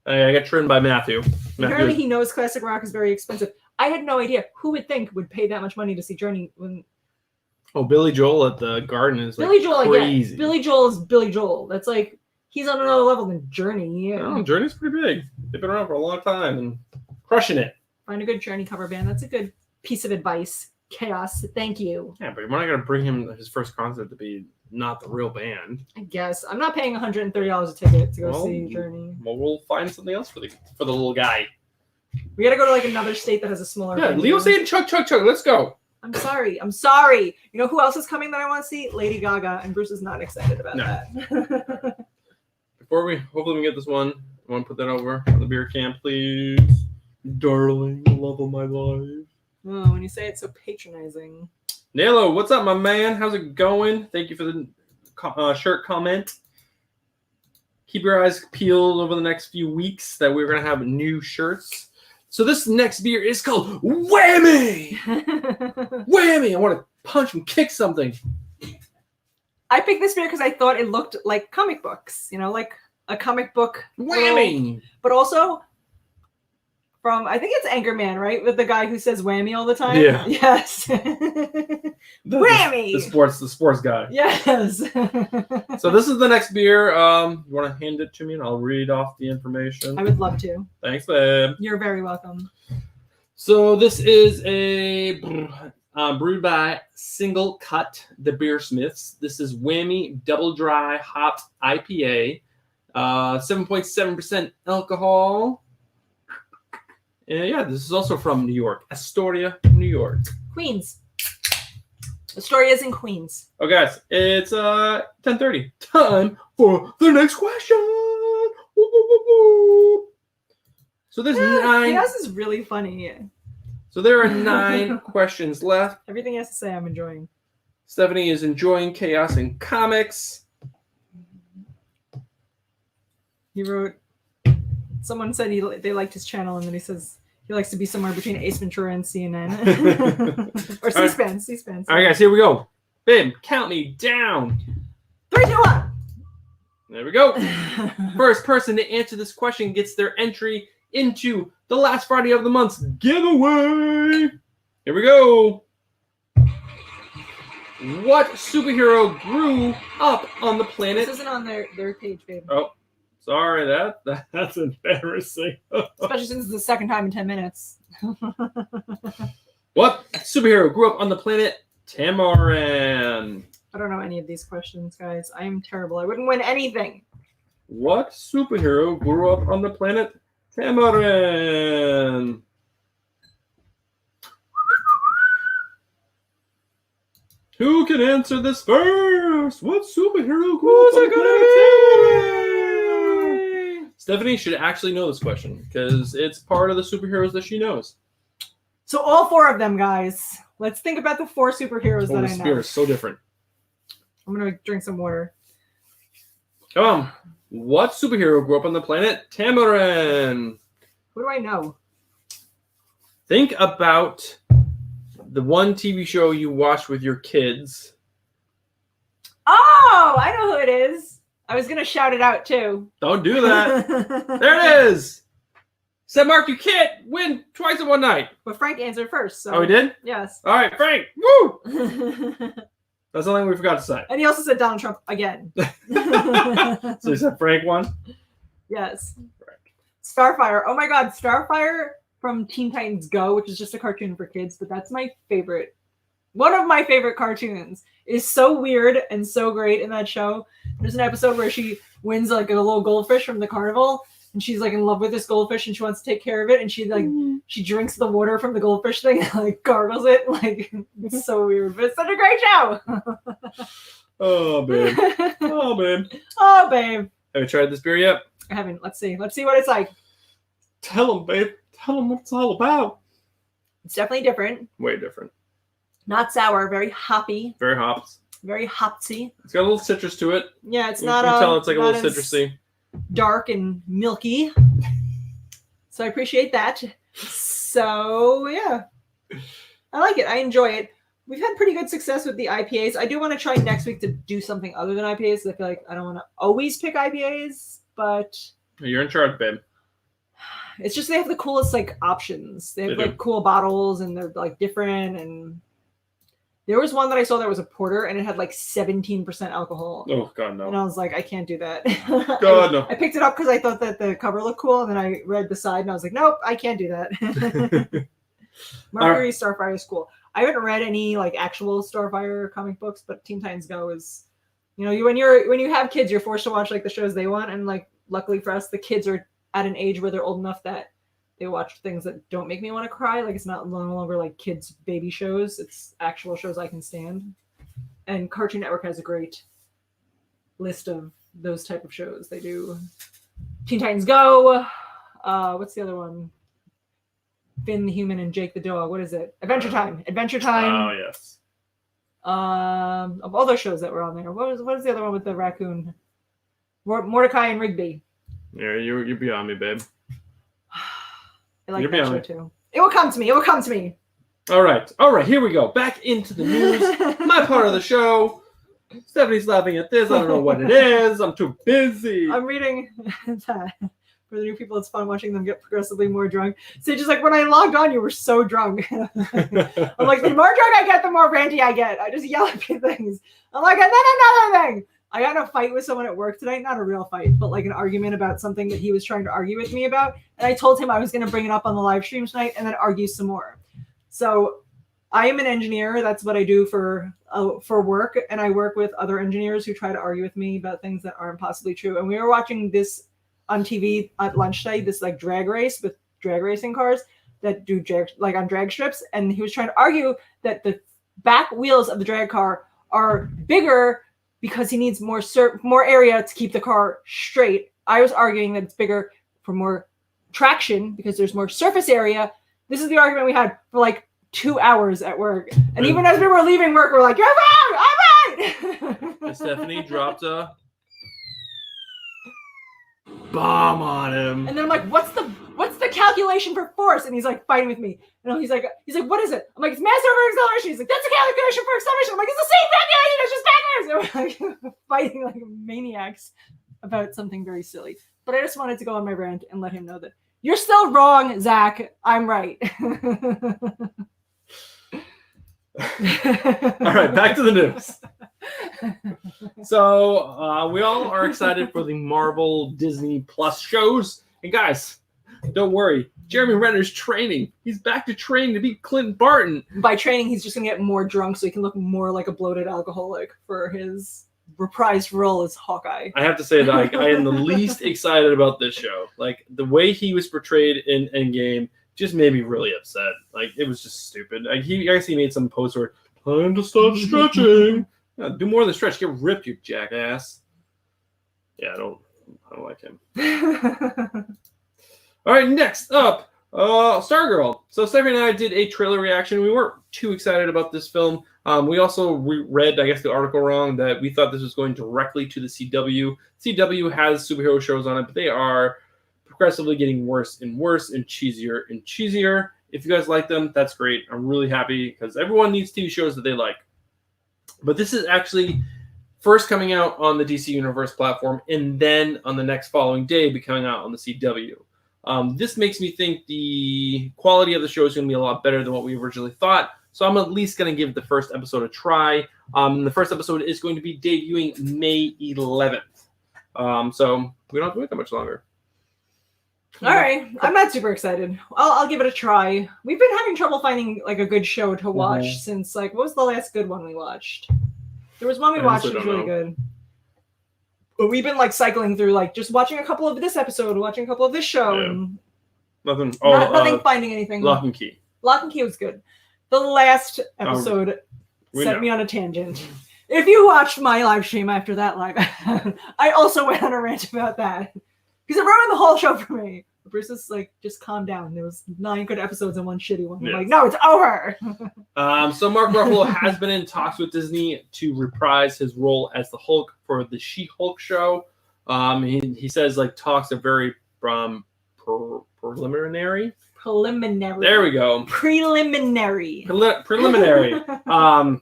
B: I got trimmed by Matthew.
A: apparently he knows classic rock is very expensive. I had no idea. Who would think would pay that much money to see Journey when
B: Oh, Billy Joel at the Garden is like
A: Billy Joel?
B: crazy.
A: Again, Billy Joel is Billy Joel. That's like he's on another level than Journey.
B: Oh, Journey's pretty big. They've been around for a long time and crushing it.
A: Find a good Journey cover band. That's a good piece of advice. Chaos. Thank you.
B: Yeah, but we're not gonna bring him his first concert to be not the real band.
A: I guess I'm not paying $130 a ticket to go
B: Well,
A: see Journey.
B: Well, we'll find something else for the little guy.
A: We gotta go to like another state that has a smaller.
B: Yeah,
A: venue.
B: Leo saying chug chug chug. Let's go.
A: I'm sorry. I'm sorry. You know who else is coming that I want to see? Lady Gaga, and Bruce is not excited about
B: No.
A: that.
B: Before we hopefully we get this one, I want to put that over on the beer can, please. Darling, love of my life.
A: Oh, when you say it so patronizing.
B: Nalo, what's up, my man? How's it going? Thank you for the shirt comment. Keep your eyes peeled over the next few weeks that we're going to have new shirts. So this next beer is called Whammy! Whammy! I want to punch and kick something.
A: I picked this beer because I thought it looked like comic books, you know, like a comic book.
B: Whammy!
A: But also from, I think it's Anchorman, right? With the guy who says whammy all the time.
B: Yeah.
A: Yes. Whammy!
B: The sports guy.
A: Yes.
B: So this is the next beer. You want to hand it to me and I'll read off the information.
A: I would love to.
B: Thanks, babe.
A: You're very welcome.
B: So this is a brewed by Single Cut, the Beersmiths. This is Whammy Double Dry Hopped IPA, 7.7% alcohol. And yeah, this is also from New York, Astoria, New York.
A: Queens. The story is in Queens.
B: Oh, guys, it's 10:30. Time for the next question. Woo, woo, woo, woo. So there's nine.
A: Chaos is really funny.
B: So there are 9 questions left.
A: Everything he has to say, I'm enjoying.
B: Stephanie is enjoying chaos in comics.
A: He wrote, someone said they liked his channel, and then he says he likes to be somewhere between Ace Ventura and CNN. Or C-SPAN. C-SPAN.
B: All right, guys, here we go. Bim, count me down.
A: 3, 2, 1.
B: There we go. First person to answer this question gets their entry into the last Friday of the month's giveaway. Here we go. What superhero grew up on the
A: This
B: planet?
A: isn't on their page, babe.
B: Oh, sorry, that's embarrassing.
A: Especially since it's the second time in 10 minutes.
B: What superhero grew up on the planet Tamaran.
A: I don't know any of these questions, guys. I am terrible. I wouldn't win anything.
B: What superhero grew up on the planet Tamaran? Who can answer this first? What superhero grew up on the planet Tamaran? Stephanie should actually know this question because it's part of the superheroes that she knows.
A: So all 4 of them, guys. Let's think about the 4 superheroes that I
B: This
A: know.
B: beer is so different.
A: I'm gonna drink some water.
B: Come on. What superhero grew up on the planet Tamaran?
A: Who do I know?
B: Think about the one TV show you watched with your kids.
A: Oh, I know who it is. I was gonna shout it out too.
B: Don't do that. There it is. Said Mark, you can't win twice in one night.
A: But Frank answered first. So
B: Oh, he did?
A: yes.
B: All right, Frank. Woo!
A: And
B: That's something we forgot to say.
A: he also said Donald Trump again.
B: So he said Frank won.
A: Yes.
B: Frank.
A: Starfire. Oh my God, Starfire from Teen Titans Go, which is just a cartoon for kids, but that's my favorite. One of my favorite cartoons. Is so weird and so great in that show. There's an episode where she wins like a little goldfish from the carnival, and she's like in love with this goldfish and she wants to take care of it, and she like she drinks the water from the goldfish thing and like gargles it. Like it's so weird, but it's such a great show.
B: Oh, babe. Oh, babe.
A: Oh, babe.
B: Have you tried this beer yet?
A: I haven't. Let's see what it's like.
B: Tell him, babe. Tell him what it's all about.
A: It's definitely different.
B: Way different.
A: Not sour, very hoppy,
B: Very hops.
A: very hopsy.
B: It's got a little citrus to it.
A: Yeah, it's
B: You
A: not
B: can tell it's like a
A: not
B: little
A: as
B: citrusy.
A: dark and milky. So I appreciate that. So yeah, I like it. I enjoy it. We've had pretty good success with the IPAs. I do want to try next week to do something other than IPAs. I feel like I don't want to always pick IPAs, but
B: You're in charge, babe.
A: it's just they have the coolest like options. They have
B: They do.
A: like cool bottles and they're like different. And there was one that I saw that was a porter and it had like 17% alcohol.
B: Oh, God, no.
A: And I was like, I can't do that.
B: God, no.
A: I picked it up because I thought that the cover looked cool, and then I read the side, and I was like, nope, I can't do that. Mercury Starfire is cool. I haven't read any like actual Starfire comic books, but Teen Titans Go is, when you have kids, you're forced to watch like the shows they want, and like luckily for us, the kids are at an age where they're old enough that they watch things that don't make me want to cry. Like it's no longer like kids baby shows; it's actual shows I can stand. And Cartoon Network has a great list of those type of shows. They do Teen Titans Go. What's the other one? Finn the Human and Jake the Dog. What is it? Adventure Time. Adventure Time.
B: Oh, yes.
A: Of all those shows that were on there. What is the other one with the raccoon? Mordecai and Rigby.
B: Yeah, you're beyond me, babe.
A: I like
B: You're
A: that show
B: beyond
A: too. It will come to me. It will come to me.
B: All right, here we go. Back into the news. My part of the show. Stephanie's laughing at this. I don't know what it is. I'm too busy.
A: I'm reading that. For the new people, it's fun watching them get progressively more drunk. So just like when I logged on, you were so drunk. I'm like, the more drunk I get, the more ranty I get. I just yell at things. I'm like, and then another thing. I got in a fight with someone at work today. Not a real fight, but like an argument about something that he was trying to argue with me about. And I told him I was going to bring it up on the live stream tonight and then argue some more. So I am an engineer. That's what I do for work. And I work with other engineers who try to argue with me about things that aren't possibly true. And we were watching this on TV at lunch today, this like drag race with drag racing cars that do drag, like on drag strips. And he was trying to argue that the back wheels of the drag car are bigger because he needs more area to keep the car straight. I was arguing that it's bigger for more traction because there's more surface area. This is the argument we had for like 2 hours at work. And even as we were leaving work, we're like, you're wrong, I'm right.
B: And Stephanie dropped a bomb on him.
A: And then I'm like, what's the calculation for force? And he's like fighting with me. And he's like, what is it? I'm like, it's mass over acceleration. He's like, that's the calculation for acceleration. I'm like, it's the same calculation, it's just backwards. And we're like fighting like maniacs about something very silly. But I just wanted to go on my rant and let him know that you're still wrong, Zach. I'm right.
B: All right, back to the news. So we all are excited for the Marvel Disney Plus shows. And guys, don't worry. Jeremy Renner's training. He's back to training to beat Clint Barton.
A: By training, he's just gonna get more drunk so he can look more like a bloated alcoholic for his reprised role as Hawkeye.
B: I have to say that I am the least excited about this show. Like, the way he was portrayed in Endgame just made me really upset. Like, it was just stupid. Like, I guess he made some post where, time to stop stretching. Yeah, do more than stretch. Get ripped, you jackass. Yeah, I don't like him. All right, next up, Stargirl. So Stephanie and I did a trailer reaction. We weren't too excited about this film. We also read, I guess, the article wrong, that we thought this was going directly to the CW. CW has superhero shows on it, but they are progressively getting worse and worse and cheesier and cheesier. If you guys like them, that's great. I'm really happy because everyone needs TV shows that they like. But this is actually first coming out on the DC Universe platform, and then on the next following day be coming out on the CW. This makes me think the quality of the show is going to be a lot better than what we originally thought. So I'm at least going to give the first episode a try. The first episode is going to be debuting May 11th. So we don't have to wait that much longer.
A: All right, I'm not super excited. I'll give it a try. We've been having trouble finding like a good show to watch since like what was the last good one we watched? There was one we watched that was really good. But we've been like cycling through like just watching a couple of this episode, watching a couple of this show, and
B: nothing
A: finding anything.
B: Lock and Key.
A: Lock and Key was good. The last episode sent me on a tangent. If you watched my live stream after that live, I also went on a rant about that. Because it ruined the whole show for me. Bruce is like, just calm down. There was 9 good episodes and 1 shitty one. I'm like, no, it's over.
B: So Mark Ruffalo has been in talks with Disney to reprise his role as the Hulk for the She-Hulk show. He says like talks are very preliminary.
A: Preliminary.
B: There we go.
A: Preliminary.
B: Preliminary. And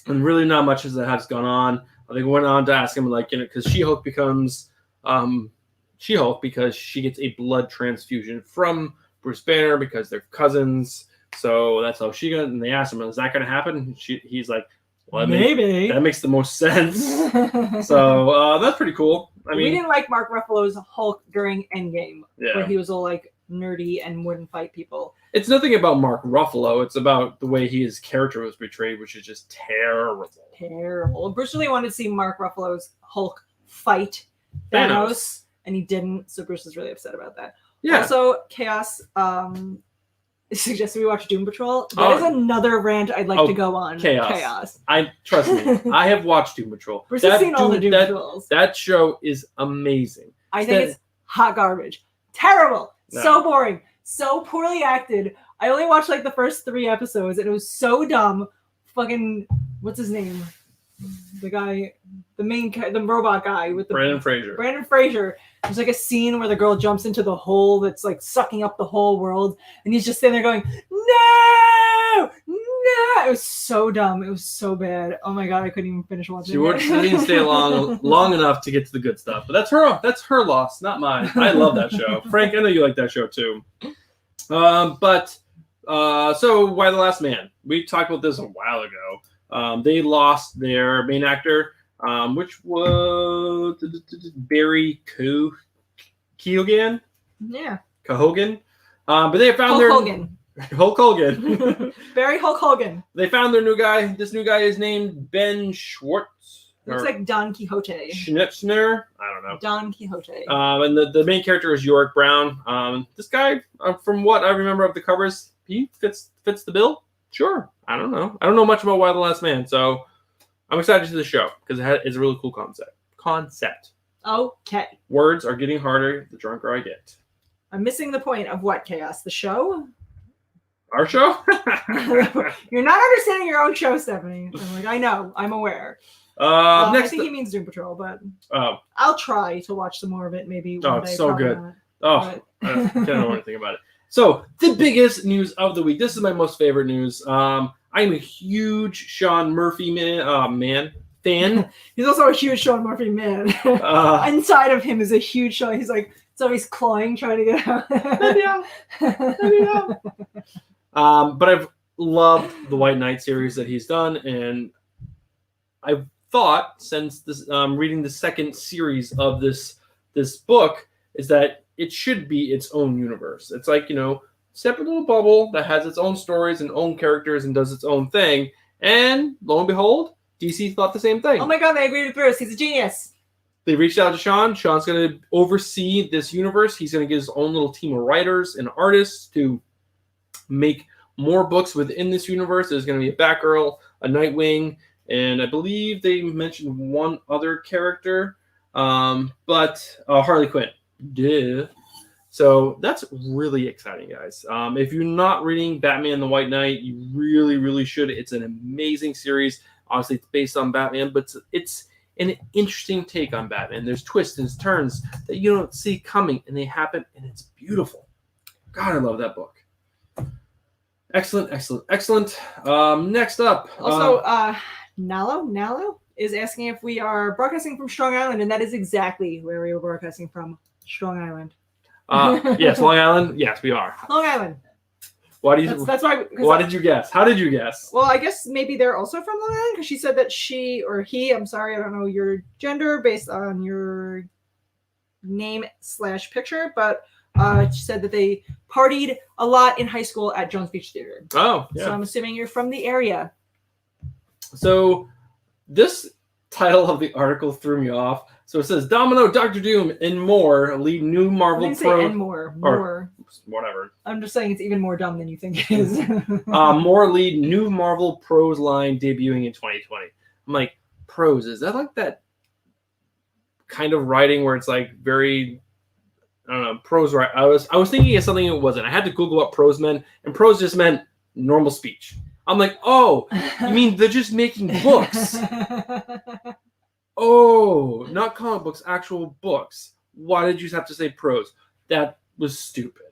B: really not much has gone on. They went on to ask him like, because She-Hulk becomes She-Hulk because she gets a blood transfusion from Bruce Banner because they're cousins. So that's how she got. And they asked him, "Is that going to happen?" He's like, "Well,
A: maybe
B: that makes the most sense." So that's pretty cool. I mean,
A: we didn't like Mark Ruffalo's Hulk during Endgame, where he was all like nerdy and wouldn't fight people.
B: It's nothing about Mark Ruffalo. It's about the way his character was portrayed, which is just terrible.
A: Terrible. Bruce really wanted to see Mark Ruffalo's Hulk fight Thanos. And he didn't, so Bruce is really upset about that. Yeah. Also, Chaos suggested we watch Doom Patrol. That is another rant I'd like to go on. Chaos.
B: Trust me, I have watched Doom Patrol.
A: Bruce has seen all the Doom Patrols.
B: That show is amazing.
A: I think it's hot garbage. Terrible. No. So boring. So poorly acted. I only watched like the first 3 episodes, and it was so dumb. Fucking, what's his name? The guy, the robot guy with the
B: Brandon Fraser.
A: Brandon Fraser. There's like a scene where the girl jumps into the hole that's like sucking up the whole world, and he's just sitting there going, "No, no!" It was so dumb. It was so bad. Oh my god, I couldn't even finish watching.
B: She didn't stay long enough to get to the good stuff, but that's her loss, not mine. I love that show. Frank, I know you like that show too. So Why the Last Man? We talked about this a while ago. They lost their main actor, which was Barry Keoghan.
A: Yeah.
B: Cahogan. But they found Hulk Hogan.
A: Barry Hulk Hogan.
B: They found their new guy. This new guy is named Ben Schwartz.
A: Looks like Don Quixote.
B: Schnitzner. I don't know.
A: Don Quixote.
B: And the main character is Yorick Brown. This guy, from what I remember of the covers, he fits the bill. Sure. I don't know. I don't know much about Why the Last Man, so I'm excited to see the show because it's a really cool concept.
A: Okay.
B: Words are getting harder the drunker I get.
A: I'm missing the point of what, Chaos? The show?
B: Our show?
A: You're not understanding your own show, Stephanie. I'm like, I know. I'm aware. I think he means Doom Patrol, but I'll try to watch some more of it maybe one day.
B: It's so good.
A: Not,
B: I don't know anything about it. So, the biggest news of the week. This is my most favorite news. I'm a huge Sean Murphy fan.
A: He's also a huge Sean Murphy man. Inside of him is a huge Sean. He's like, so he's clawing, trying to get out.
B: Maybe out. But I've loved the White Knight series that he's done, and I've thought since this reading the second series of this book is that it should be its own universe. It's like, separate little bubble that has its own stories and own characters and does its own thing. And lo and behold, DC thought the same thing.
A: Oh my God, they agreed with Bruce. He's a genius.
B: They reached out to Sean. Sean's going to oversee this universe. He's going to get his own little team of writers and artists to make more books within this universe. There's going to be a Batgirl, a Nightwing, and I believe they mentioned one other character, but Harley Quinn. Duh. So that's really exciting, guys. If you're not reading Batman the White Knight, you really, really should. It's an amazing series. Obviously, it's based on Batman, but it's an interesting take on Batman. There's twists and turns that you don't see coming, and they happen, and it's beautiful. God, I love that book. Excellent, excellent, excellent. Next up.
A: Also, Nalo is asking if we are broadcasting from Strong Island, and that is exactly where we are broadcasting from, Strong Island.
B: Yes, Long Island. Yes, we are.
A: Long Island.
B: Why do you?
A: That's why.
B: Why did you guess? How did you guess?
A: Well, I guess maybe they're also from Long Island because she said that she or he. I'm sorry, I don't know your gender based on your name/picture, but she said that they partied a lot in high school at Jones Beach Theater.
B: Oh, yeah.
A: So I'm assuming you're from the area.
B: So this title of the article threw me off. So it says Domino, Doctor Doom, and more lead new Marvel
A: and more.
B: Or whatever.
A: I'm just saying it's even more dumb than you think it is.
B: More lead new Marvel prose line debuting in 2020. I'm like, prose, is that like that kind of writing where it's like very, I don't know, prose right? I was thinking of something it wasn't. I had to Google what prose meant, and prose just meant normal speech. I'm like, oh, you mean they're just making books? Oh, not comic books, actual books. Why did you have to say prose? That was stupid.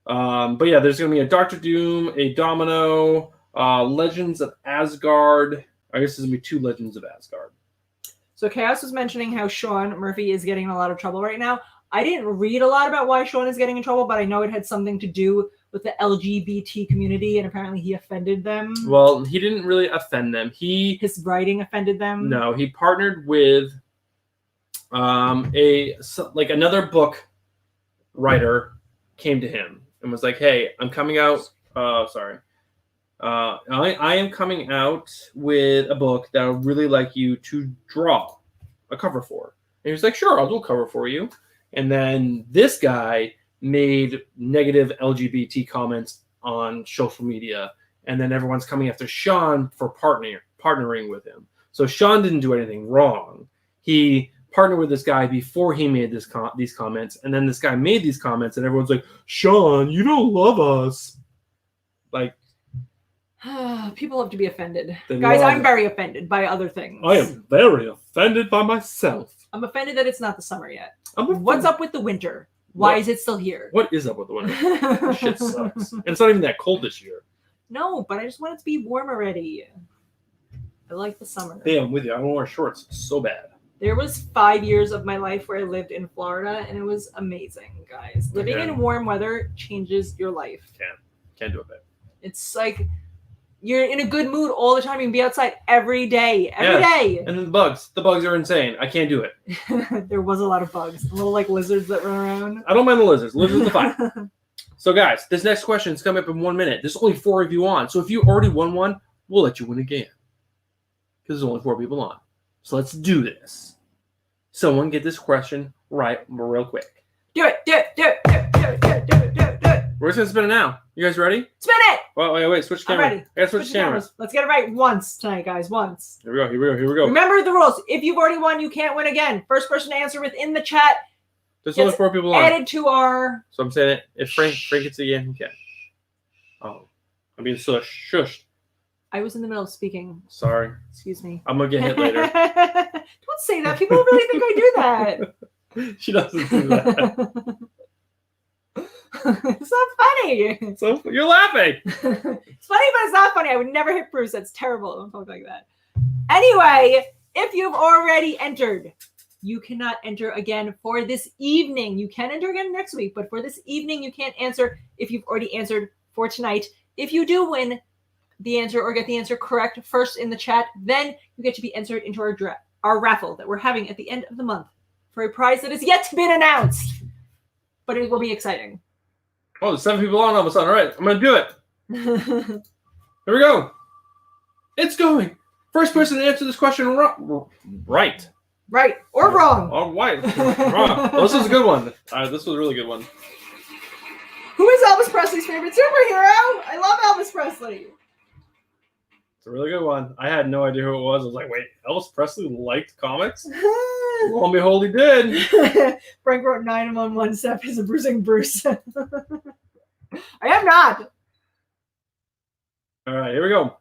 B: But yeah, there's going to be a Doctor Doom, a Domino, Legends of Asgard. I guess there's going to be 2 Legends of Asgard.
A: So Chaos was mentioning how Sean Murphy is getting in a lot of trouble right now. I didn't read a lot about why Sean is getting in trouble, but I know it had something to do with the LGBT community, and apparently he offended them.
B: Well, he didn't really offend them.
A: His writing offended them.
B: No, he partnered with another book writer came to him and was like, "Hey, I'm coming out. I am coming out with a book that I would really like you to draw a cover for." And he was like, "Sure, I'll do a cover for you." And then this guy made negative LGBT comments on social media, and then everyone's coming after Sean for partnering with him. So Sean didn't do anything wrong. He partnered with this guy before he made these comments, and then this guy made these comments, and everyone's like, "Sean, you don't love us." Like,
A: people have to be offended, guys. I'm very offended by other things.
B: I am very offended by myself.
A: I'm offended that it's not the summer yet. What's up with the winter? Why is it still here?
B: What is up with the winter? Shit sucks. And it's not even that cold this year.
A: No, but I just want it to be warm already. I like the summer.
B: Yeah, I'm with you. I don't wear shorts. It's so bad.
A: There was 5 years of my life where I lived in Florida, and it was amazing, guys. Living in warm weather changes your life.
B: Can't do it, babe.
A: It's like you're in a good mood all the time. You can be outside every day. Every day.
B: And then the bugs are insane. I can't do it.
A: There was a lot of bugs. Little like lizards that run around.
B: I don't mind the lizards. Lizards are fine. So guys, this next question is coming up in 1 minute. There's only 4 of you on. So if you already won one, we'll let you win again. Because there's only 4 people on. So let's do this. Someone get this question right real quick.
A: Do it. Do it. Do it. Do it. Do it. Do it. Do it. Do it. Do it.
B: We're just going to spin it now. You guys ready?
A: Spin it!
B: Wait. Switch camera.
A: I'm ready.
B: I got to switch cameras.
A: Let's get it right once tonight, guys. Once.
B: Here we go.
A: Remember the rules. If you've already won, you can't win again. First person to answer within the chat.
B: There's only 4 people on.
A: Added to our...
B: So I'm saying it. If Frank gets it again, he can. Oh. I'm being shushed.
A: I was in the middle of speaking.
B: Sorry.
A: Excuse me.
B: I'm going to get hit later.
A: Don't say that. People really think I do that.
B: She doesn't do that.
A: It's not funny.
B: So you're laughing.
A: It's funny, but it's not funny. I would never hit Bruce. That's terrible. Don't talk like that. Anyway, if you've already entered, you cannot enter again for this evening. You can enter again next week, but for this evening, you can't answer if you've already answered for tonight. If you do win the answer or get the answer correct first in the chat, then you get to be entered into our raffle that we're having at the end of the month for a prize that is yet to be announced. but it will be exciting.
B: Oh, there's 7 people on all of a sudden. All right, I'm going to do it. Here we go. It's going. First person to answer this question right.
A: Right or wrong.
B: All right. Wrong. Well, this was a good one. This was a really good one.
A: Who is Elvis Presley's favorite superhero? I love Elvis Presley.
B: It's a really good one. I had no idea who it was. I was like, wait, Elvis Presley liked comics? Lo and behold, he did.
A: Frank wrote 911 Steph is a bruising Bruce. I am not.
B: All right, here we go.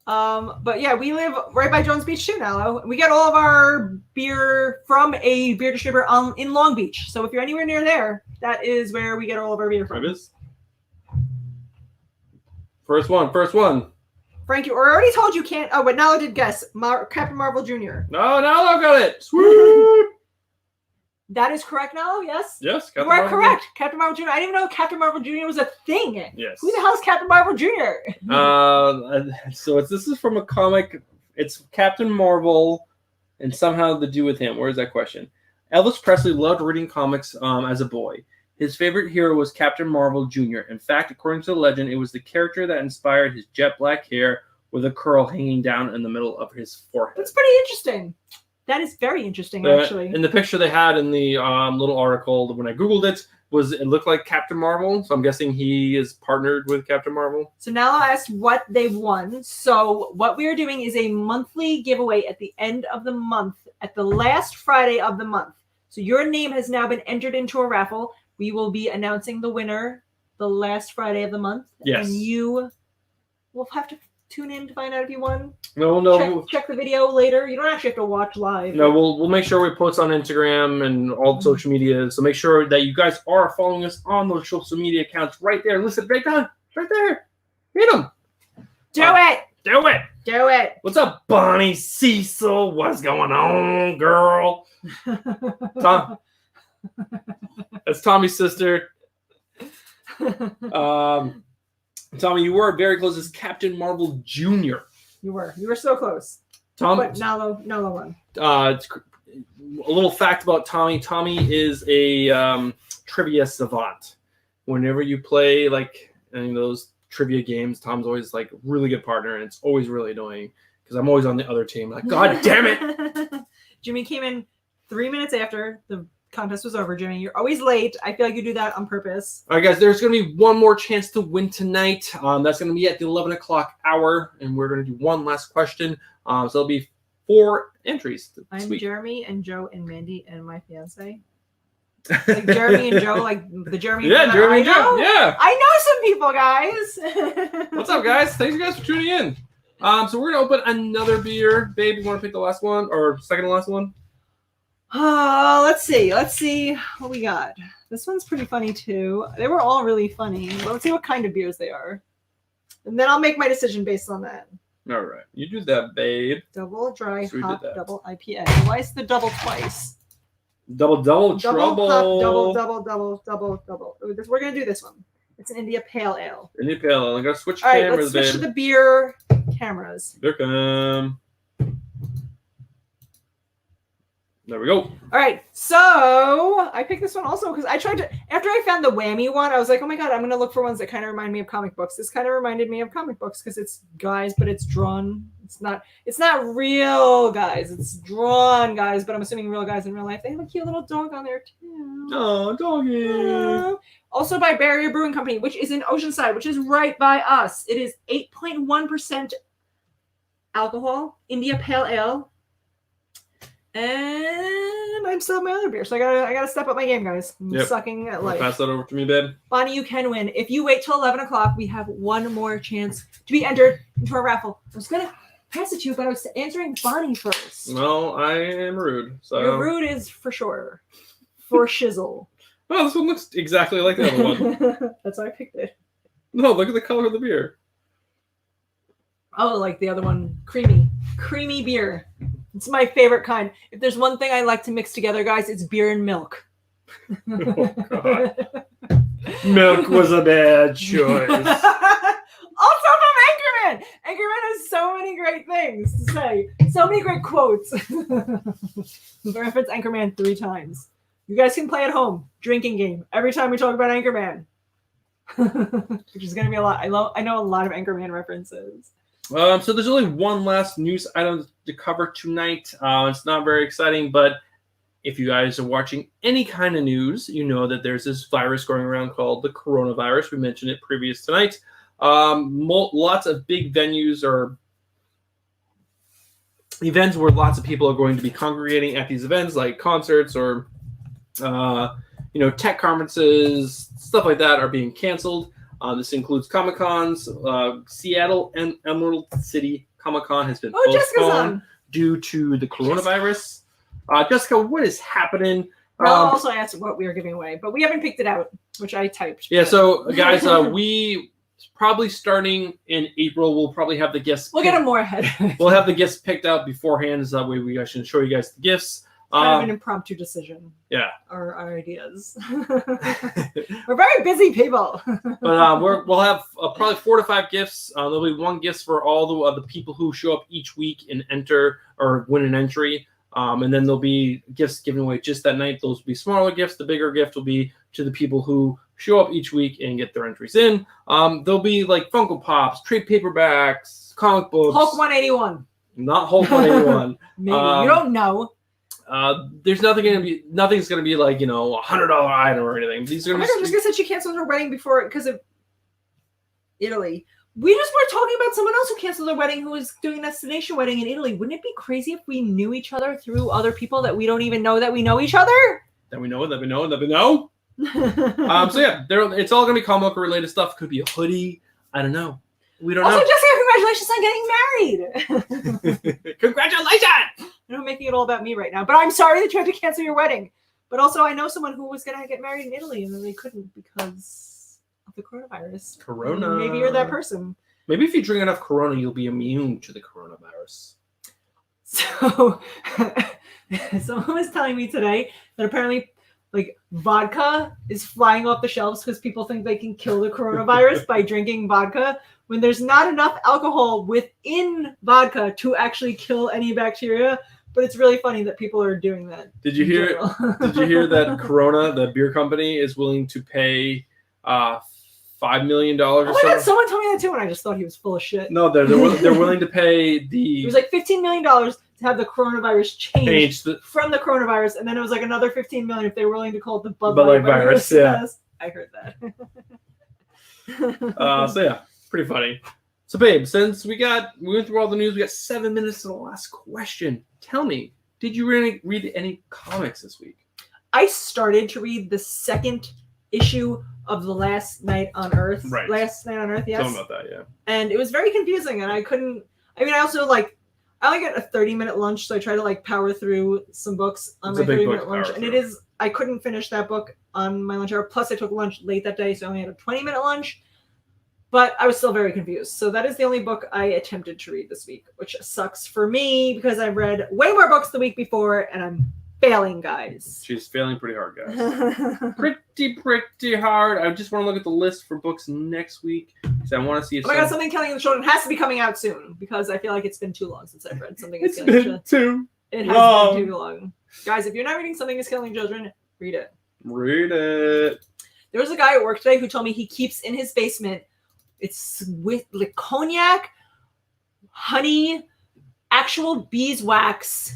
A: But yeah, we live right by Jones Beach too, Nalo. We get all of our beer from a beer distributor in Long Beach. So if you're anywhere near there, that is where we get all of our beer from.
B: First one.
A: Frank, you already told you can't. Oh, but Nalo did guess. Captain Marvel Jr.
B: No, Nalo got it. Sweet.
A: That is correct, Nalo. Yes.
B: Yes,
A: Captain Marvel correct. Jr. Captain Marvel Jr. I didn't even know Captain Marvel Jr. was a thing.
B: Yes.
A: Who the hell is Captain Marvel Jr.?
B: So this is from a comic. It's Captain Marvel, and somehow to do with him. Where is that question? Elvis Presley loved reading comics as a boy. His favorite hero was Captain Marvel Jr. In fact, according to the legend, it was the character that inspired his jet black hair with a curl hanging down in the middle of his forehead.
A: That's pretty interesting. That is very interesting, actually.
B: In the picture they had in the little article, when I Googled it, it looked like Captain Marvel. So I'm guessing he is partnered with Captain Marvel.
A: So now I asked what they've won. So what we are doing is a monthly giveaway at the end of the month, at the last Friday of the month. So your name has now been entered into a raffle. We will be announcing the winner the last Friday of the month.
B: Yes.
A: And you will have to tune in to find out if you won.
B: No.
A: Check the video later. You don't actually have to watch live.
B: No, we'll make sure we post on Instagram and all social media. So make sure that you guys are following us on those social media accounts right there. Listen, right down, right there. Read them.
A: Do it.
B: Do it. What's up, Bonnie Cecil? What's going on, girl? Tom. That's Tommy's sister. Tommy, you were very close as Captain Marvel Jr.
A: You were so close.
B: Tom,
A: but Nalo won.
B: It's a little fact about Tommy. Tommy is a trivia savant. Whenever you play like any of those trivia games, Tom's always like a really good partner, and it's always really annoying because I'm always on the other team. Like, God damn it! Jimmy
A: came in 3 minutes after the contest was over. Jimmy, you're always late. I feel like you do that on purpose.
B: All right, guys, there's going to be one more chance to win tonight. That's going to be at the 11 o'clock hour, and we're going to do one last question. So there'll be 4 entries.
A: I'm Jeremy and Joe and Mandy and my fiance. Like Jeremy and Joe, like the Jeremy.
B: Yeah, Jeremy and Joe. Yeah,
A: I know some people, guys.
B: What's up, guys? Thanks, you guys, for tuning in. So we're gonna open another beer. Babe, you want to pick the last one or second to last one?
A: Let's see what we got. This one's pretty funny too. They were all really funny. But let's see what kind of beers they are, and then I'll make my decision based on that.
B: All right, you do that, babe.
A: Double dry
B: So
A: hop, double IPA. Why is the double twice?
B: Double trouble.
A: Hop, double. Ooh, we're gonna do this one. It's an India Pale Ale.
B: India Pale Ale. I'm gonna switch
A: all
B: cameras,
A: right, let's switch
B: babe.
A: to the beer cameras.
B: Here come. There we go.
A: All right, so I picked this one also because I tried to. After I found the whammy one, I was like, "Oh my god, I'm gonna look for ones that kind of remind me of comic books." This kind of reminded me of comic books because it's guys, but it's drawn. It's not real guys. It's drawn guys, but I'm assuming real guys in real life. They have a cute little dog on there too.
B: Oh, doggy.
A: Also by Barrier Brewing Company, which is in Oceanside, which is right by us. It is 8.1% alcohol, India Pale Ale. And I'm still at my other beer, so I gotta step up my game, guys. I'm sucking at life.
B: Pass that over to me, babe.
A: Bonnie, you can win. If you wait till 11 o'clock, we have one more chance to be entered into a raffle. I was gonna pass it to you, but I was answering Bonnie first.
B: Well, I am rude. So
A: you're rude is for sure. For shizzle.
B: Oh, this one looks exactly like the other one.
A: That's why I picked it.
B: No, look at the color of the beer.
A: Oh, like the other one, creamy beer. It's my favorite kind. If there's one thing I like to mix together, guys, it's beer and milk.
B: Oh, God. Milk was a bad choice.
A: Also from Anchorman. Anchorman has so many great things to say. So many great quotes. We reference Anchorman 3 times. You guys can play at home. Drinking game. Every time we talk about Anchorman. Which is going to be a lot. I know a lot of Anchorman references.
B: So there's only one last news item to cover tonight. It's not very exciting, but if you guys are watching any kind of news, you know that there's this virus going around called the coronavirus. We mentioned it previous tonight. Lots of big venues or events where lots of people are going to be congregating at these events, like concerts or tech conferences, stuff like that, are being canceled. This includes Comic-Cons. Seattle and Emerald City Comic-Con has been postponed due to the coronavirus. Jessica, what is happening?
A: Well, also asked what we were giving away, but we haven't picked it out, which I typed.
B: Yeah, so guys, we probably starting in April, we'll probably have the gifts.
A: We'll get them more ahead.
B: We'll have the gifts picked out beforehand, so that way we can show you guys the gifts.
A: Kind of an impromptu decision.
B: Yeah.
A: Our ideas. We're very busy people.
B: But we'll have probably 4 to 5 gifts. There'll be 1 gift for all the people who show up each week and enter or win an entry. And then there'll be gifts given away just that night. Those will be smaller gifts. The bigger gift will be to the people who show up each week and get their entries in. There'll be like Funko Pops, trade paperbacks, comic books.
A: Hulk 181.
B: Not Hulk 181.
A: Maybe. You don't know.
B: There's nothing's gonna be like, $100 item or anything. These are
A: Jessica said she canceled her wedding before because of Italy. We just were talking about someone else who canceled their wedding who was doing a destination wedding in Italy. Wouldn't it be crazy if we knew each other through other people that we don't even know that we know each other?
B: That we know. So yeah, it's all gonna be comic book related stuff. Could be a hoodie. I don't know. We don't know.
A: Also, Jessica, congratulations on getting married.
B: Congratulations!
A: I know I'm making it all about me right now, but I'm sorry that you had to cancel your wedding. But also, I know someone who was going to get married in Italy, and then they couldn't because of the coronavirus.
B: Corona.
A: And maybe you're that person.
B: Maybe if you drink enough Corona, you'll be immune to the coronavirus.
A: So, someone was telling me today that apparently, like, vodka is flying off the shelves because people think they can kill the coronavirus by drinking vodka, when there's not enough alcohol within vodka to actually kill any bacteria. But it's really funny that people are doing that.
B: Did you hear that Corona, the beer company, is willing to pay $5 million or
A: something? Oh my God, someone told me that too, and I just thought he was full of shit.
B: No, they're willing to pay
A: It was like $15 million to have the coronavirus changed from the coronavirus, and then it was like another $15 million if they were willing to call it the Bud Light virus.
B: Yeah.
A: Yes, I heard that.
B: So yeah, pretty funny. So babe, since we went through all the news, we got 7 minutes to the last question. Tell me, did you really read any comics this week?
A: I started to read the second issue of The Last Night on Earth.
B: Right.
A: Last Night on Earth, yes.
B: Tell me about that, yeah.
A: And it was very confusing, and I also I only get a 30-minute lunch, so I try to power through some books on my 30-minute lunch. And I couldn't finish that book on my lunch hour. Plus, I took lunch late that day, so I only had a 20-minute lunch. But I was still very confused. So that is the only book I attempted to read this week, which sucks for me because I've read way more books the week before, and I'm failing, guys.
B: She's failing pretty hard, guys. pretty hard. I just want to look at the list for books next week because I want to see if
A: Something Killing the Children has to be coming out soon because I feel like it's been too long since I've read Something is Killing the Children. It has been too long. Guys, if you're not reading Something is Killing Children, read it.
B: Read it.
A: There was a guy at work today who told me he keeps in his basement, it's with cognac, honey, actual beeswax.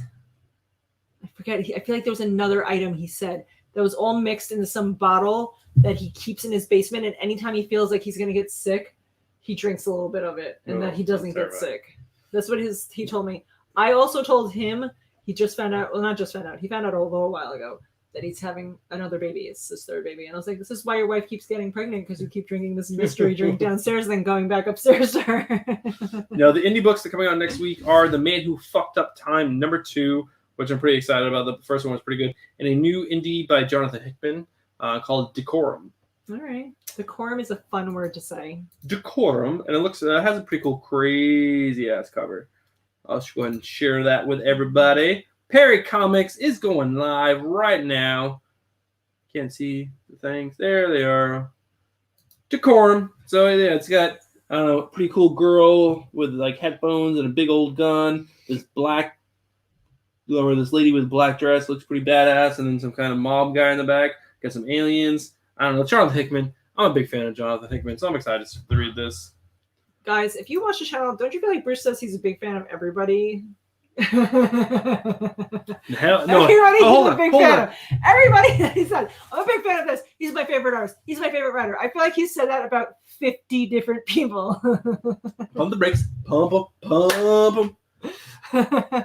A: I forget. I feel like there was another item he said that was all mixed into some bottle that he keeps in his basement. And anytime he feels like he's going to get sick, he drinks a little bit of it and that he doesn't get sick. That's what he told me. I also told him he just found out. Well, not just found out. He found out a little while ago that he's having another baby. It's his third baby. And I was like, this is why your wife keeps getting pregnant, because you keep drinking this mystery drink downstairs and then going back upstairs to her.
B: Now, the indie books that are coming out next week are The Man Who Fucked Up Time, #2, which I'm pretty excited about. The first one was pretty good. And a new indie by Jonathan Hickman called Decorum.
A: All right. Decorum is a fun word to say.
B: Decorum. And it has a pretty cool, crazy-ass cover. I'll just go ahead and share that with everybody. Perry Comics is going live right now. Can't see the things. There they are. Decorum. So yeah, it's got, I don't know, a pretty cool girl with headphones and a big old gun. This black where this lady with a black dress looks pretty badass, and then some kind of mob guy in the back. Got some aliens. I don't know. Jonathan Hickman. I'm a big fan of Jonathan Hickman, so I'm excited to read this.
A: Guys, if you watch the channel, don't you feel like Bruce says he's a big fan of everybody?
B: Hell, no.
A: Everybody,
B: Hold
A: he's a
B: on,
A: big
B: hold
A: fan
B: on.
A: of. Everybody, he said, I'm a big fan of this. He's my favorite artist. He's my favorite writer. I feel like he said that about 50 different people.
B: Pump the brakes. Pump them.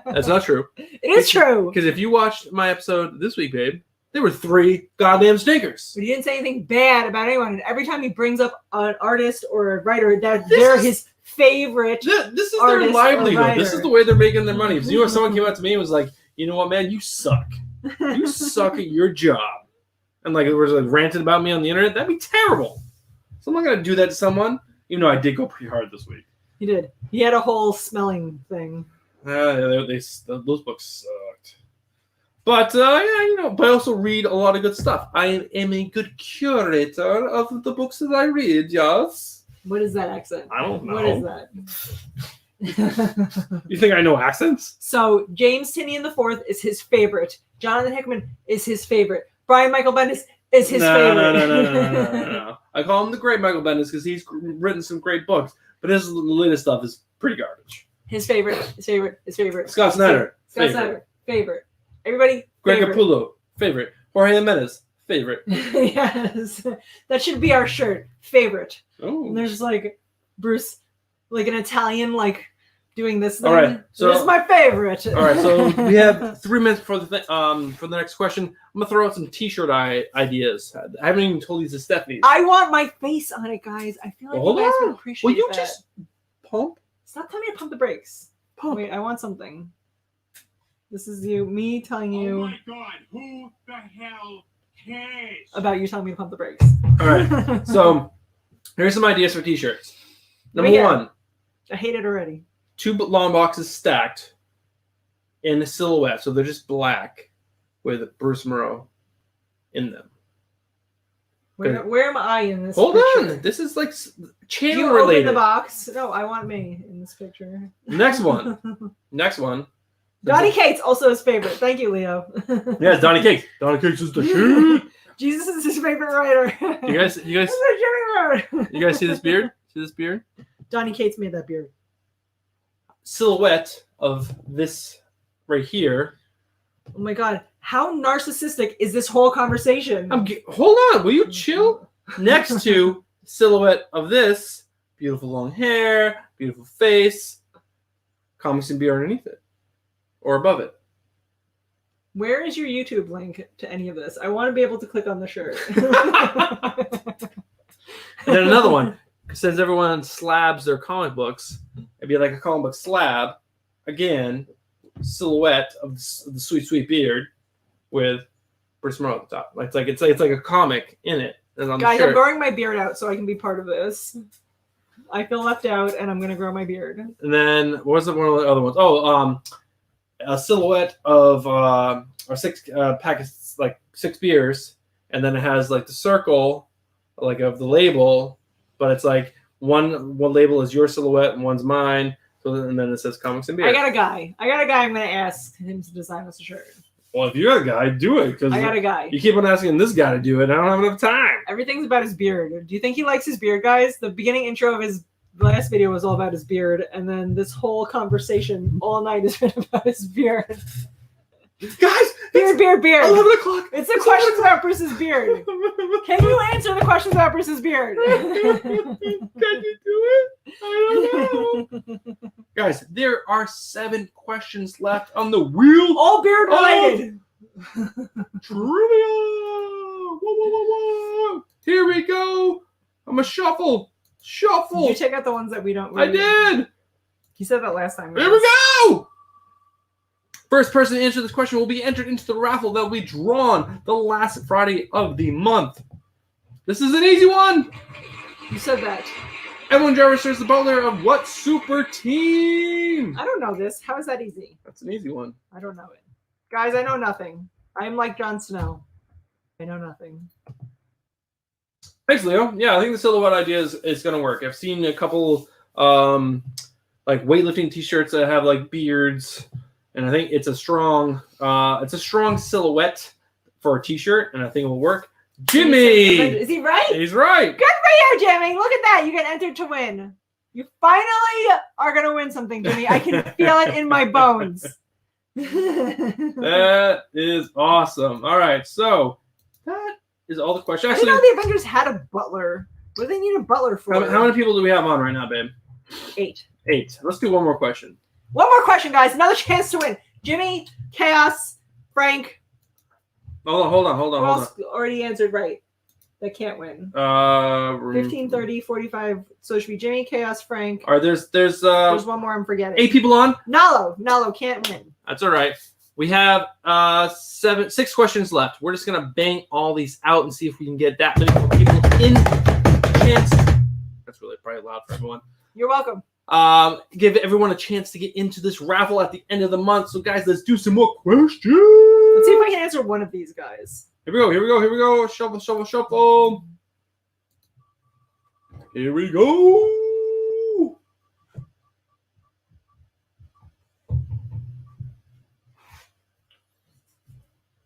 B: That's not true.
A: It is true.
B: Because if you watched my episode this week, babe, there were 3 goddamn stinkers.
A: But he didn't say anything bad about anyone. And every time he brings up an artist or a writer, that they're his favorite.
B: This is their
A: artist or
B: livelihood.
A: writer.
B: This is the way they're making their money. If you know, if someone came out to me and was like, you know what, man, you suck. You suck at your job. And like, it was like ranted about me on the internet, that'd be terrible. So I'm not going to do that to someone, even though I did go pretty hard this week.
A: He did. He had a whole smelling thing.
B: Those books sucked. But, yeah, you know, but I also read a lot of good stuff. I am a good curator of the books that I read, yes.
A: What is that accent?
B: I don't know.
A: What is that?
B: You think I know accents?
A: So James Tinian IV is his favorite. Jonathan Hickman is his favorite. Brian Michael Bendis is his favorite.
B: No. I call him the great Michael Bendis because he's written some great books, but his latest stuff is pretty garbage.
A: His favorite.
B: Scott Snyder,
A: Scott Snyder, favorite. Everybody,
B: Greg
A: favorite.
B: Capullo, favorite. Jorge Jimenez, favorite.
A: Yes, that should be our shirt. Favorite.
B: Oh.
A: And there's like Bruce, like an Italian, like doing this thing.
B: All right, so
A: this is my favorite.
B: All right, so we have 3 minutes for the next question. I'm gonna throw out some T-shirt ideas. I haven't even told these to Stephanie.
A: I want my face on it, guys. I feel like
B: Hold
A: you guys
B: on.
A: would appreciate
B: Will you
A: that.
B: just pump?
A: Stop telling me to pump the brakes.
B: Pump.
A: Wait, I want something. This is me telling you
C: Oh my god, who the hell cares?
A: about you telling me to pump the brakes.
B: All right, so here's some ideas for T-shirts.
A: Let me
B: Number
A: hear
B: 1,
A: I hate it already.
B: 2 long boxes stacked in a silhouette, so they're just black with Bruce Moreau in them.
A: Where am I in this
B: Hold
A: picture?
B: on, this is like
A: Do
B: channel
A: you open
B: related.
A: the box? No, I want me in this picture.
B: Next one.
A: Donnie Cates, also his favorite. Thank you, Leo.
B: Yeah, it's Donnie Cakes. Donnie Cakes is the shit.
A: Jesus is his favorite writer.
B: You guys,
A: This is Jimmy Road.
B: you guys see this beard? See this beard?
A: Donnie Cates made that beard.
B: Silhouette of this right here.
A: Oh my god, how narcissistic is this whole conversation?
B: Hold on, will you chill? Next to silhouette of this, beautiful long hair, beautiful face, comics and beer underneath it, or above it.
A: Where is your YouTube link to any of this? I want to be able to click on the shirt.
B: And then another one, since everyone slabs their comic books, it'd be like a comic book slab. Again, silhouette of the sweet, sweet beard with Bruce Moreau at the top. It's like a comic in it. And on
A: Guys,
B: the shirt.
A: I'm growing my beard out so I can be part of this. I feel left out, and I'm going to grow my beard.
B: And then what was one of the other ones? Oh, a silhouette of or 6 packets, like 6 beers, and then it has like the circle, like of the label, but it's like one label is your silhouette and one's mine. So and then it says comics and beer.
A: I got a guy. I'm going to ask him to design us a shirt.
B: Well, if you're a guy, do it because
A: I got a guy.
B: you keep on asking this guy to do it. I don't have enough time.
A: Everything's about his beard. Do you think he likes his beard, guys? The beginning intro of his last video was all about his beard, and then this whole conversation all night has been about his beard.
B: Guys,
A: Beard.
B: 11 o'clock.
A: It's the questions about Bruce's beard. Can you answer the questions about Bruce's beard?
B: Can you do it? I don't know. Guys, there are 7 questions left on the wheel.
A: All beard related.
B: Trivia! Whoa. Here we go. I'm a shuffle.
A: Did you check out the ones that we don't
B: I
A: read?
B: did.
A: He said that last time.
B: Here we go. First person to answer this question will be entered into the raffle that will be drawn the last Friday of the month. This is an easy one.
A: You said that.
B: Evelyn Jarvis is the butler of what super team?
A: I don't know this. How is that easy?
B: That's an easy one.
A: I don't know it. Guys, I know nothing. I am like Jon Snow. I know nothing.
B: Thanks, Leo. Yeah, I think the silhouette idea is going to work. I've seen a couple like weightlifting t-shirts that have like beards and I think it's a strong silhouette for a T-shirt, and I think it will work. Jimmy,
A: Is he right?
B: he's right.
A: Good for you, Jimmy. Look at that. You get entered to win. You finally are going to win something, Jimmy. I can feel it in my bones.
B: That is awesome. All right, so that is all the questions.
A: I didn't
B: Actually,
A: know the Avengers had a butler. What do they need a butler for?
B: how many people do we have on right now, babe?
A: 8.
B: 8. Let's do one more question.
A: One more question, guys. Another chance to win. Jimmy, Chaos, Frank.
B: Hold on.
A: Who else already answered right? That can't win. 15, 30, 45. So it should be Jimmy, Chaos, Frank.
B: All right, there's
A: There's one more I'm forgetting.
B: 8 people on.
A: Nalo can't win.
B: That's all right. We have 6 questions left. We're just gonna bang all these out and see if we can get that many more people in chance. That's really probably loud for everyone.
A: You're welcome.
B: Give everyone a chance to get into this raffle at the end of the month. So guys, let's do some more questions.
A: Let's see if I can answer one of these guys.
B: Here we go. Shuffle. Here we go.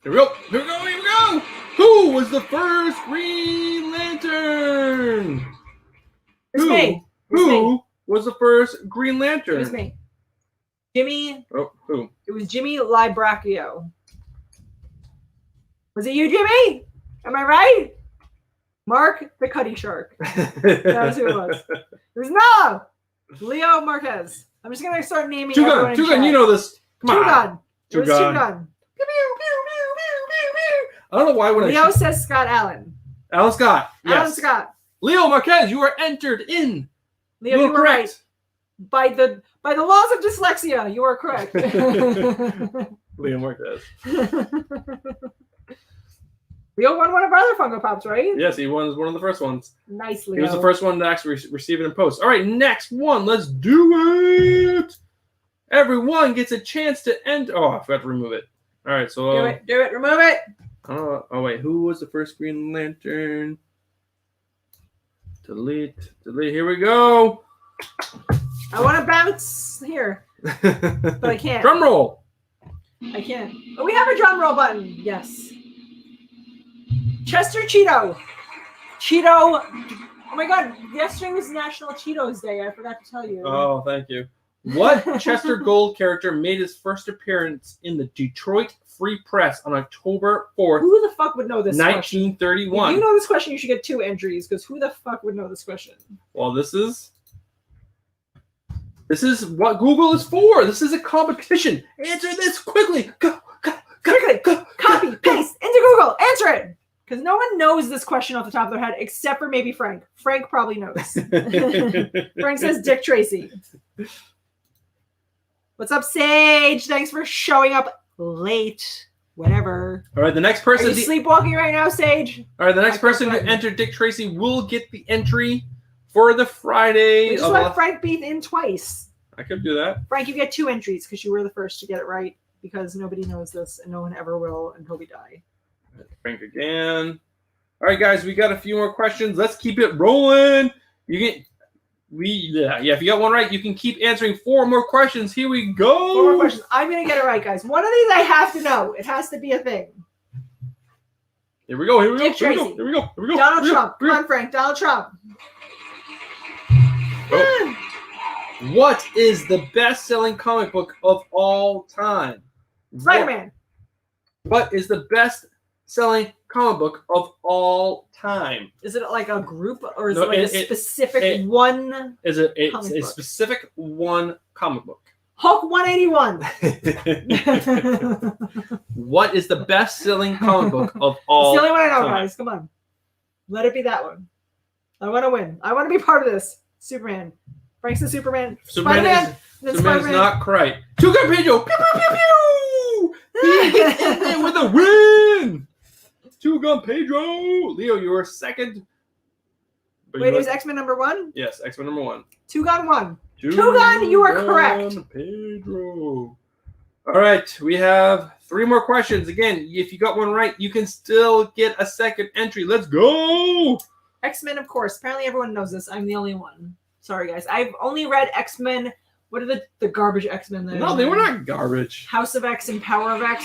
B: Here we go. Who was the first Green Lantern?
A: It's me.
B: Who was the first Green
A: It
B: Lantern?
A: was me. Jimmy.
B: Oh, who?
A: It was Jimmy Libracchio. Was it you, Jimmy? Am I right? Mark the Cutty Shark. That's who it was. It was no! Leo Marquez. I'm just going to start naming
B: Two
A: everyone in
B: gun.
A: chat.
B: You know this. Come on.
A: Two-Gun. It was
B: Two-Gun.
A: Two-Gun.
B: I don't know why when
A: Leo says Scott Allen.
B: Alan Scott. Yes.
A: Alan Scott.
B: Leo Marquez, you are entered in.
A: Leo, you were right. By the laws of dyslexia, you are correct.
B: Leo Marquez.
A: Leo won one of our other Funko Pops, right?
B: Yes, he was one of the first ones.
A: Nice, Leo.
B: He was the first one to actually receive it in post. All right, next one. Let's do it. Everyone gets a chance to end. Oh, I forgot to remove it. All right, so
A: Do it. Remove it.
B: oh wait, who was the first Green Lantern? Delete. Here we go.
A: I want to bounce here, but I can't.
B: Drum roll.
A: I can't. Oh, we have a drum roll button. Yes. Chester Cheeto. Oh my God! Yesterday was National Cheetos Day. I forgot to tell you.
B: Oh, thank you. What Chester Gold character made his first appearance in the Detroit Free Press on October 4th,
A: Who the fuck would know this question?
B: 1931?
A: If you know this question, you should get 2 entries because who the fuck would know this question?
B: Well, this is what Google is for. This is a competition. Answer this quickly. Go.
A: Quickly, copy, paste into Google. Answer it. Because no one knows this question off the top of their head except for maybe Frank. Frank probably knows. Frank says Dick Tracy. What's up, Sage? Thanks for showing up late. Whatever.
B: All right, the next
A: Are
B: person.
A: you sleepwalking right now, Sage?
B: All right, the next person to enter Dick Tracy will get the entry for the Friday.
A: We just let Frank beat in twice.
B: I could do that.
A: Frank, you get 2 entries because you were the first to get it right. Because nobody knows this and no one ever will until we die.
B: Frank again. All right, guys, we got a few more questions. Let's keep it rolling. If you got one right, you can keep answering 4 more questions. Here we go.
A: 4 more questions. I'm gonna get it right, guys. One of these I have to know. It has to be a thing.
B: Here we go.
A: Dick Tracy.
B: Here we go.
A: Donald Trump. Come on, Frank. Donald Trump.
B: Oh. What is the best-selling comic book of all time?
A: Spider-Man.
B: What is the best-selling comic book of all time?
A: Is it like a group or is
B: No,
A: it like a specific one?
B: Is it a
A: Comic book.
B: specific one comic book?
A: Hulk 181.
B: What is the best-selling comic book of all
A: It's the only one I know,
B: time?
A: guys. Come on. Let it be that one. I want to win. I want to be part of this. Superman. Frank's the Superman. Spider-Man.
B: Superman is not correct. Two-Gun Pedro. Pew, pew, pew, pew. He gets in there with a win. Two-Gun Pedro. Leo, you were second. But
A: Wait,
B: you
A: it was
B: were-
A: X-Men number 1?
B: Yes, X-Men number 1.
A: Two-Gun 1. Two-Gun, you are correct.
B: Pedro. All right, we have 3 more questions. Again, if you got one right, you can still get a second entry. Let's go.
A: X-Men, of course. Apparently everyone knows this. I'm the only one. Sorry, guys. I've only read X-Men What are the garbage X-Men? that
B: No,
A: are
B: they were
A: there?
B: not garbage.
A: House of X and Power of X.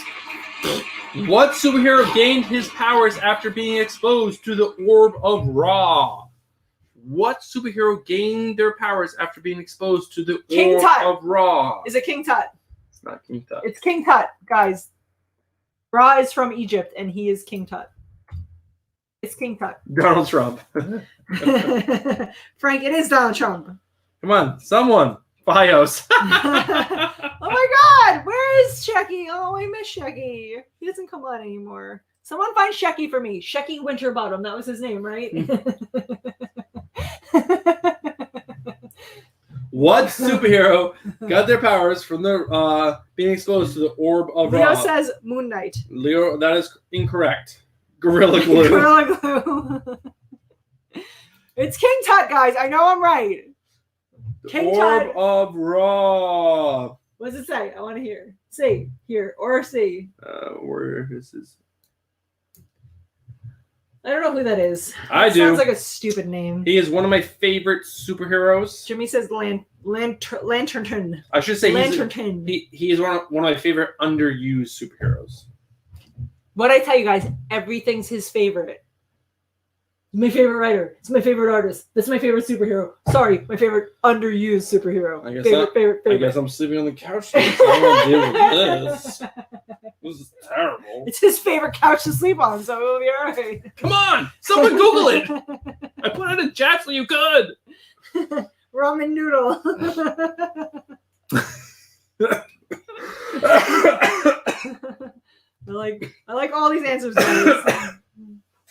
B: What superhero gained his powers after being exposed to the Orb of Ra? What superhero gained their powers after being exposed to the
A: King
B: Orb
A: Tut.
B: of Ra?
A: Is it King Tut?
B: It's not King Tut.
A: It's King Tut, guys. Ra is from Egypt, and he is King Tut. It's King Tut.
B: Donald Trump.
A: Frank, it is Donald Trump.
B: Come on, someone. Bios.
A: Oh my God, where is Shecky? Oh, I miss Shecky. He doesn't come on anymore. Someone find Shecky for me. Shecky Winterbottom. That was his name, right?
B: What superhero got their powers from the being exposed to the Orb of
A: Leo
B: Ra?
A: says Moon Knight.
B: Leo, that is incorrect. Gorilla Glue.
A: Gorilla Glue. It's King Tut, guys. I know I'm right. King
B: Orb
A: Tut.
B: of Ra.
A: What does it say? I want to hear. C. Here. Or C.
B: Where this is.
A: I don't know who that is.
B: I
A: That
B: do.
A: Sounds like a stupid name.
B: He is one of my favorite superheroes.
A: Jimmy says Lantern.
B: I should say
A: Lantern.
B: he is one of my favorite underused superheroes.
A: What I tell you guys, everything's his favorite. He's my favorite writer. It's my favorite artist. That's my favorite superhero. Sorry, my favorite underused superhero.
B: I guess
A: favorite.
B: I guess I'm sleeping on the couch. Today, so I'm gonna deal with this. This is terrible.
A: It's his favorite couch to sleep on, so it'll be all right.
B: Come on, someone Google it. I put it in chat so you could.
A: Ramen noodle. I like all these answers, guys.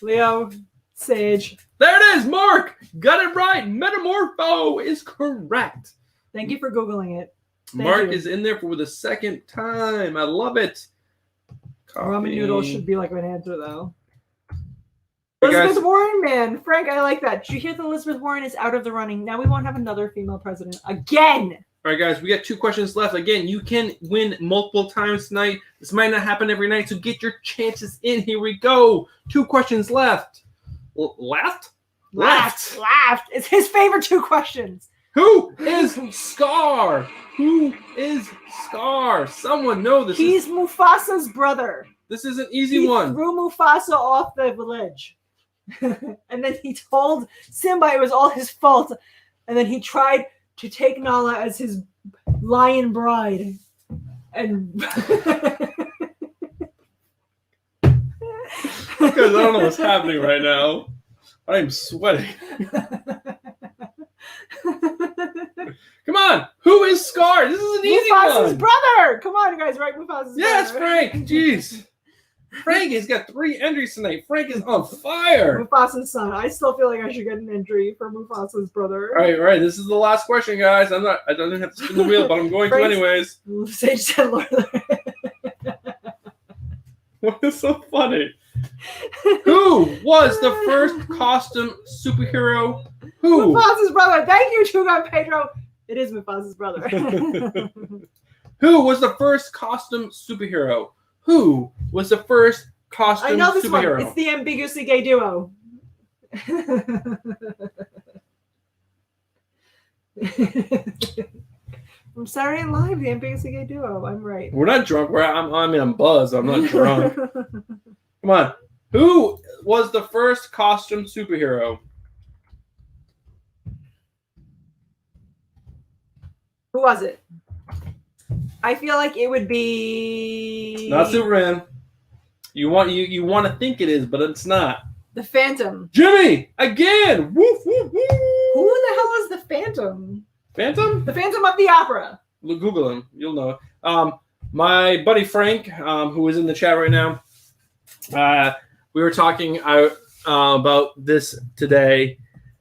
A: Leo, Sage.
B: There it is, Mark. Got it right. Metamorpho is correct.
A: Thank you for Googling it. Thank
B: Mark
A: you.
B: is in there for the second time. I love it.
A: Ramen noodle should be like an answer, though.
B: Hey, guys.
A: Elizabeth Warren, man. Frank, I like that. Did you hear that Elizabeth Warren is out of the running? Now we won't have another female president. Again!
B: All right, guys, we got 2 questions left. Again, you can win multiple times tonight. This might not happen every night, so get your chances in. Here we go. 2 questions left. Left?
A: Laughed. It's his favorite 2 questions.
B: Who is Scar? Who is Scar? Someone know this.
A: He's Mufasa's brother.
B: This is an easy
A: He
B: one.
A: threw Mufasa off the ledge. And then he told Simba it was all his fault. And then he tried to take Nala as his lion bride. And
B: Because I don't know what's happening right now. I'm sweating. Come on. Who is Scar? This is an easy
A: Mufasa's
B: one.
A: brother. Come on, you guys, right? Mufasa's
B: Yes,
A: brother.
B: Frank. Jeez. Frank has got 3 entries tonight. Frank is on fire.
A: Mufasa's son. I still feel like I should get an entry for Mufasa's brother.
B: All right. This is the last question, guys. I don't even have to spin the wheel, but I'm going to
A: Frank's-
B: anyways.
A: Sage said Lord of the
B: What is so funny? Who was the first costume superhero? Who?
A: Mufasa's brother. Thank you, Chugan Pedro. It is Mufasa's brother.
B: Who was the first costume superhero? Who was the first costume
A: I know this
B: superhero?
A: one. It's the ambiguously gay duo. From Saturday Night Live, the ambiguously gay duo. I'm right.
B: We're not drunk. I'm buzzed. I'm not drunk. Come on. Who was the first costume superhero?
A: Who was it? I feel like it would be
B: Not Superman. You want to think it is, but it's not.
A: the Phantom.
B: Jimmy again. Woof woof woof.
A: Who the hell is the Phantom?
B: Phantom?
A: The Phantom of the Opera.
B: Google him. You'll know. My buddy Frank, who is in the chat right now, we were talking about this today,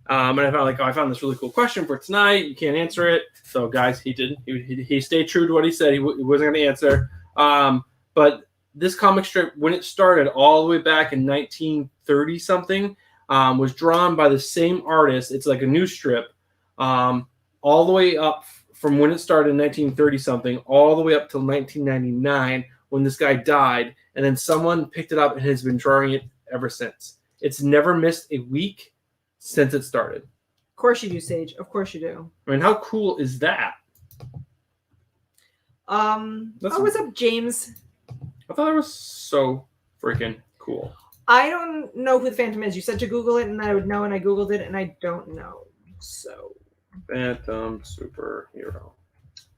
B: and I found this really cool question for tonight. You can't answer it, so guys, he didn't. He stayed true to what he said. He wasn't going to answer. But this comic strip, when it started all the way back in 1930 something, was drawn by the same artist. It's like a new strip, all the way up from when it started in 1930 something, all the way up till 1999 when this guy died, and then someone picked it up and has been drawing it ever since. It's never missed a week since it started.
A: Of course you do, Sage. Of course you do.
B: I mean, how cool is that?
A: What's up, James?
B: I thought it was so freaking cool.
A: I don't know who the Phantom is. You said to Google it, and I would know, and I Googled it, and I don't know. So
B: Phantom superhero.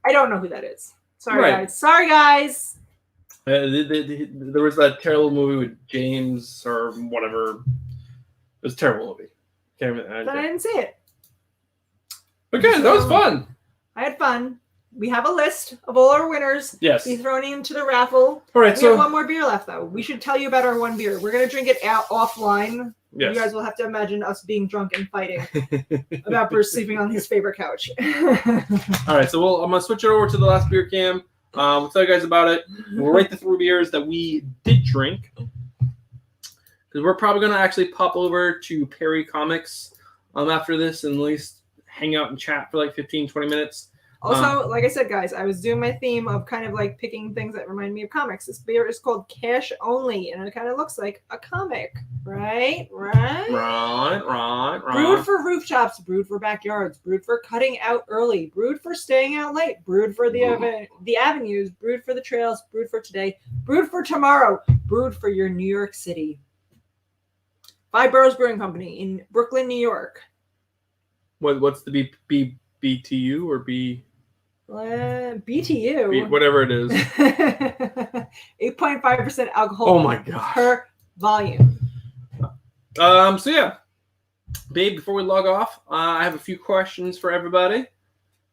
A: I don't know who that is. Sorry,
B: Right.
A: guys. Sorry, guys.
B: There was that terrible movie with James or whatever. It was a terrible movie. Can't remember.
A: But I didn't see it.
B: But good, that was fun.
A: I had fun. We have a list of all our winners.
B: Yes.
A: Be thrown into the raffle.
B: All right,
A: We
B: so
A: have one more beer left, though. We should tell you about our one beer. We're going to drink it out offline.
B: yes.
A: You guys will have to imagine us being drunk and fighting about Bruce sleeping on his favorite couch.
B: All right, so I'm gonna switch it over to the last beer cam. We'll tell you guys about it. We'll rate the 3 beers that we did drink, because we're probably gonna actually pop over to Perry Comics after this and at least hang out and chat for like 15-20 minutes.
A: Also, like I said, guys, I was doing my theme of kind of like picking things that remind me of comics. This beer is called Cash Only, and it kind of looks like a comic, right?
B: Right.
A: Brewed for rooftops, brewed for backyards, brewed for cutting out early, brewed for staying out late, brewed for the avenues, brewed for the trails, brewed for today, brewed for tomorrow, brewed for your New York City. Five Boroughs Brewing Company in Brooklyn, New York.
B: What's the BTU or B?
A: BTU.
B: Whatever it is.
A: 8.5% alcohol.
B: Oh my gosh.
A: Per volume.
B: So yeah, babe, before we log off, I have a few questions for everybody.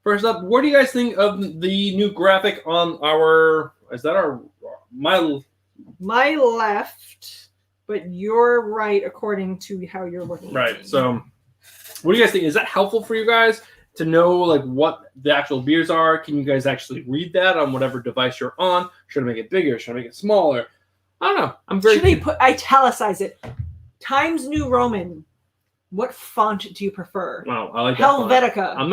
B: First up, what do you guys think of the new graphic on my
A: left, but you're right according to how you're looking at
B: right?
A: me.
B: So, what do you guys think? Is that helpful for you guys to know like what the actual beers are? Can you guys actually read that on whatever device you're on? Should I make it bigger? Should I make it smaller? I don't know. I'm very.
A: Should they italicize it? Times New Roman. What font do you prefer?
B: Wow, I like that font.
A: Helvetica.
B: I'm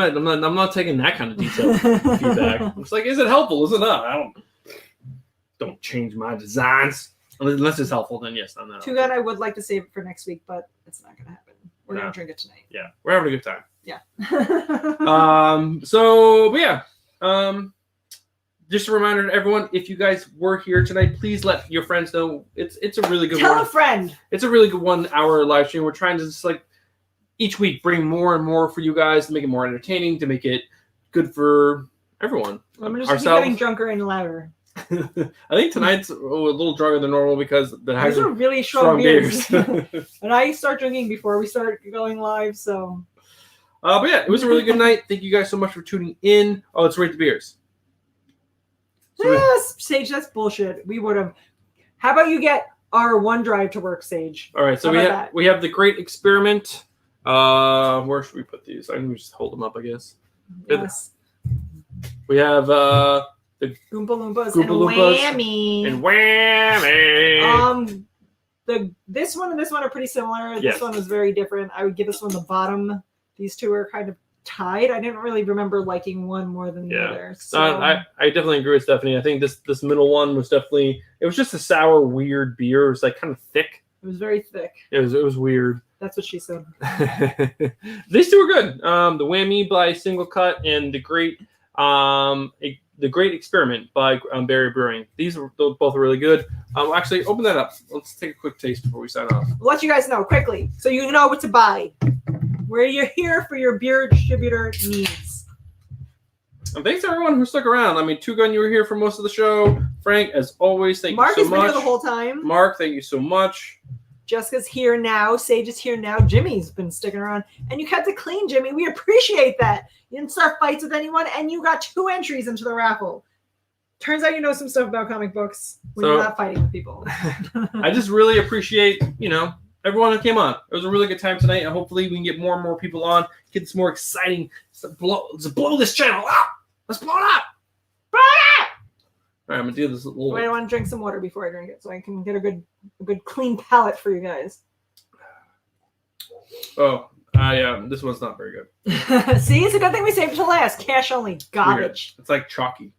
B: not taking that kind of detailed feedback. It's like, is it helpful? Is it not? I don't change my designs unless it's helpful. Then yes, I'm not.
A: Too bad. I would like to save it for next week, but it's not going to happen. We're
B: No.
A: going to drink it tonight.
B: Yeah, we're having a good time.
A: Yeah.
B: But yeah. Just a reminder to everyone: if you guys were here tonight, please let your friends know. It's a really good
A: Tell
B: one.
A: a friend.
B: It's a really good 1 hour live stream. We're trying to just like each week bring more and more for you guys to make it more entertaining, to make it good for everyone.
A: I'm just keep getting drunker and louder.
B: I think tonight's a little drunker than normal because the
A: These are really strong beers.
B: beers.
A: And I start drinking before we start going live, so.
B: But yeah, it was a really good night. Thank you guys so much for tuning in. Oh, let's rate the beers. So
A: Yes, Sage, that's bullshit. We would have. How about you get our one drive to work, Sage?
B: all right, so
A: How about that?
B: we have the Great Experiment. Where should we put these? I can just hold them up, I guess.
A: Yes.
B: We have
A: Oompa Loompas
B: Oompa Loompas
A: and Whammy.
B: and Whammy.
A: This one and this one are pretty similar.
B: Yes.
A: This one was very different. I would give this one the bottom. These two are kind of tied. I didn't really remember liking one more than the other. So
B: I definitely agree with Stephanie. I think this middle one was definitely, it was just a sour, weird beer. It was like kind of thick.
A: it was very thick.
B: It was weird.
A: That's what she said.
B: These two are good. The Whammy by Single Cut and the Great Experiment by Berry Brewing. These are both really good. Actually, open that up. Let's take a quick taste before we sign off.
A: I'll let you guys know quickly so you know what to buy. Where you're here for your beer distributor needs.
B: And thanks to everyone who stuck around. I mean, Two Gun, you were here for most of the show. Frank, as always, thank
A: Mark
B: you
A: has
B: so
A: been
B: much.
A: here the whole time.
B: Mark, thank you so much.
A: Jessica's here now. Sage is here now. Jimmy's been sticking around. And you kept it clean, Jimmy. We appreciate that. You didn't start fights with anyone, and you got 2 entries into the raffle. Turns out you know some stuff about comic books when you're not fighting with people.
B: I just really appreciate, everyone who came on. It was a really good time tonight, and hopefully we can get more and more people on, get this more exciting. Let's blow this channel up. Let's blow it up.
A: Blow it up!
B: All right, I'm going to do this little...
A: Wait, I want to drink some water before I drink it so I can get a good clean palate for you guys.
B: Oh, yeah, this one's not very good.
A: See, it's a good thing we saved it to last. Cash only. Garbage.
B: Weird. It's like chalky.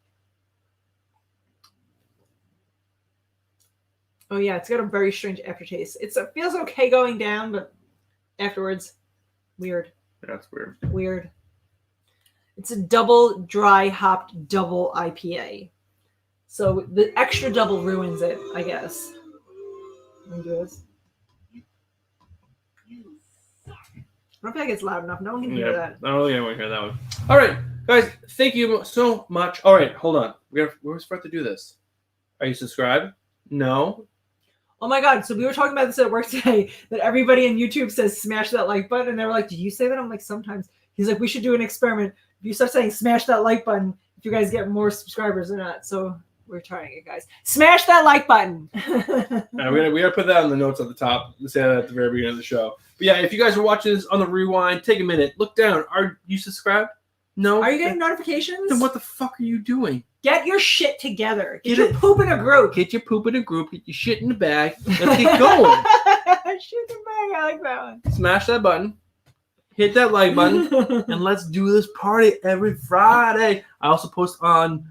A: Oh, yeah, it's got a very strange aftertaste. It feels okay going down, but afterwards, weird.
B: Yeah, it's weird.
A: Weird. It's a double dry hopped double IPA. So the extra double ruins it, I guess. Let me do this. I don't think it's loud enough. No one can hear that.
B: I don't think anyone can hear that one. All right, guys, thank you so much. All right, hold on. We're supposed to do this. Are you subscribed? No.
A: Oh my god, so we were talking about this at work today, that everybody on YouTube says smash that like button, and they were like, did you say that? I'm like, sometimes. He's like, we should do an experiment. If you start saying smash that like button, if you guys get more subscribers or not. So we're trying it, guys. Smash that like button.
B: We gotta put that on the notes at the top. Let's say that at the very beginning of the show. But yeah, if you guys are watching this on the rewind, take a minute, look down. Are you subscribed? No.
A: Are you getting notifications?
B: Then what the fuck are you doing?
A: Get your shit together. Get
B: Get
A: your
B: it-
A: poop in a group.
B: Get your poop in a group, get your shit in the bag. Let's get going.
A: Shoot the bag. I like that one.
B: Smash that button. Hit that like button. And let's do this party every Friday. I also post on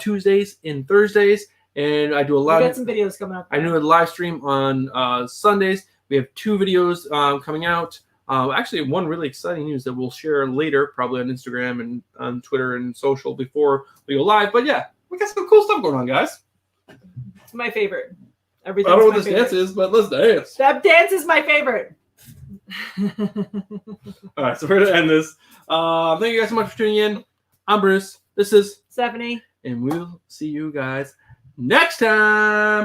B: Tuesdays and Thursdays. And I do a
A: We
B: lot
A: got
B: of
A: some videos coming up.
B: I do a live stream on Sundays. We have 2 videos coming out. Actually, one really exciting news that we'll share later, probably on Instagram and on Twitter and social before we go live. But yeah, we got some cool stuff going on, guys.
A: It's my favorite.
B: I
A: Everything's
B: don't know
A: my
B: what this
A: favorite.
B: dance is, but let's dance.
A: That dance is my favorite.
B: All right, so we're going to end this. Thank you guys so much for tuning in. I'm Bruce. This is
A: Stephanie.
B: and we'll see you guys next time.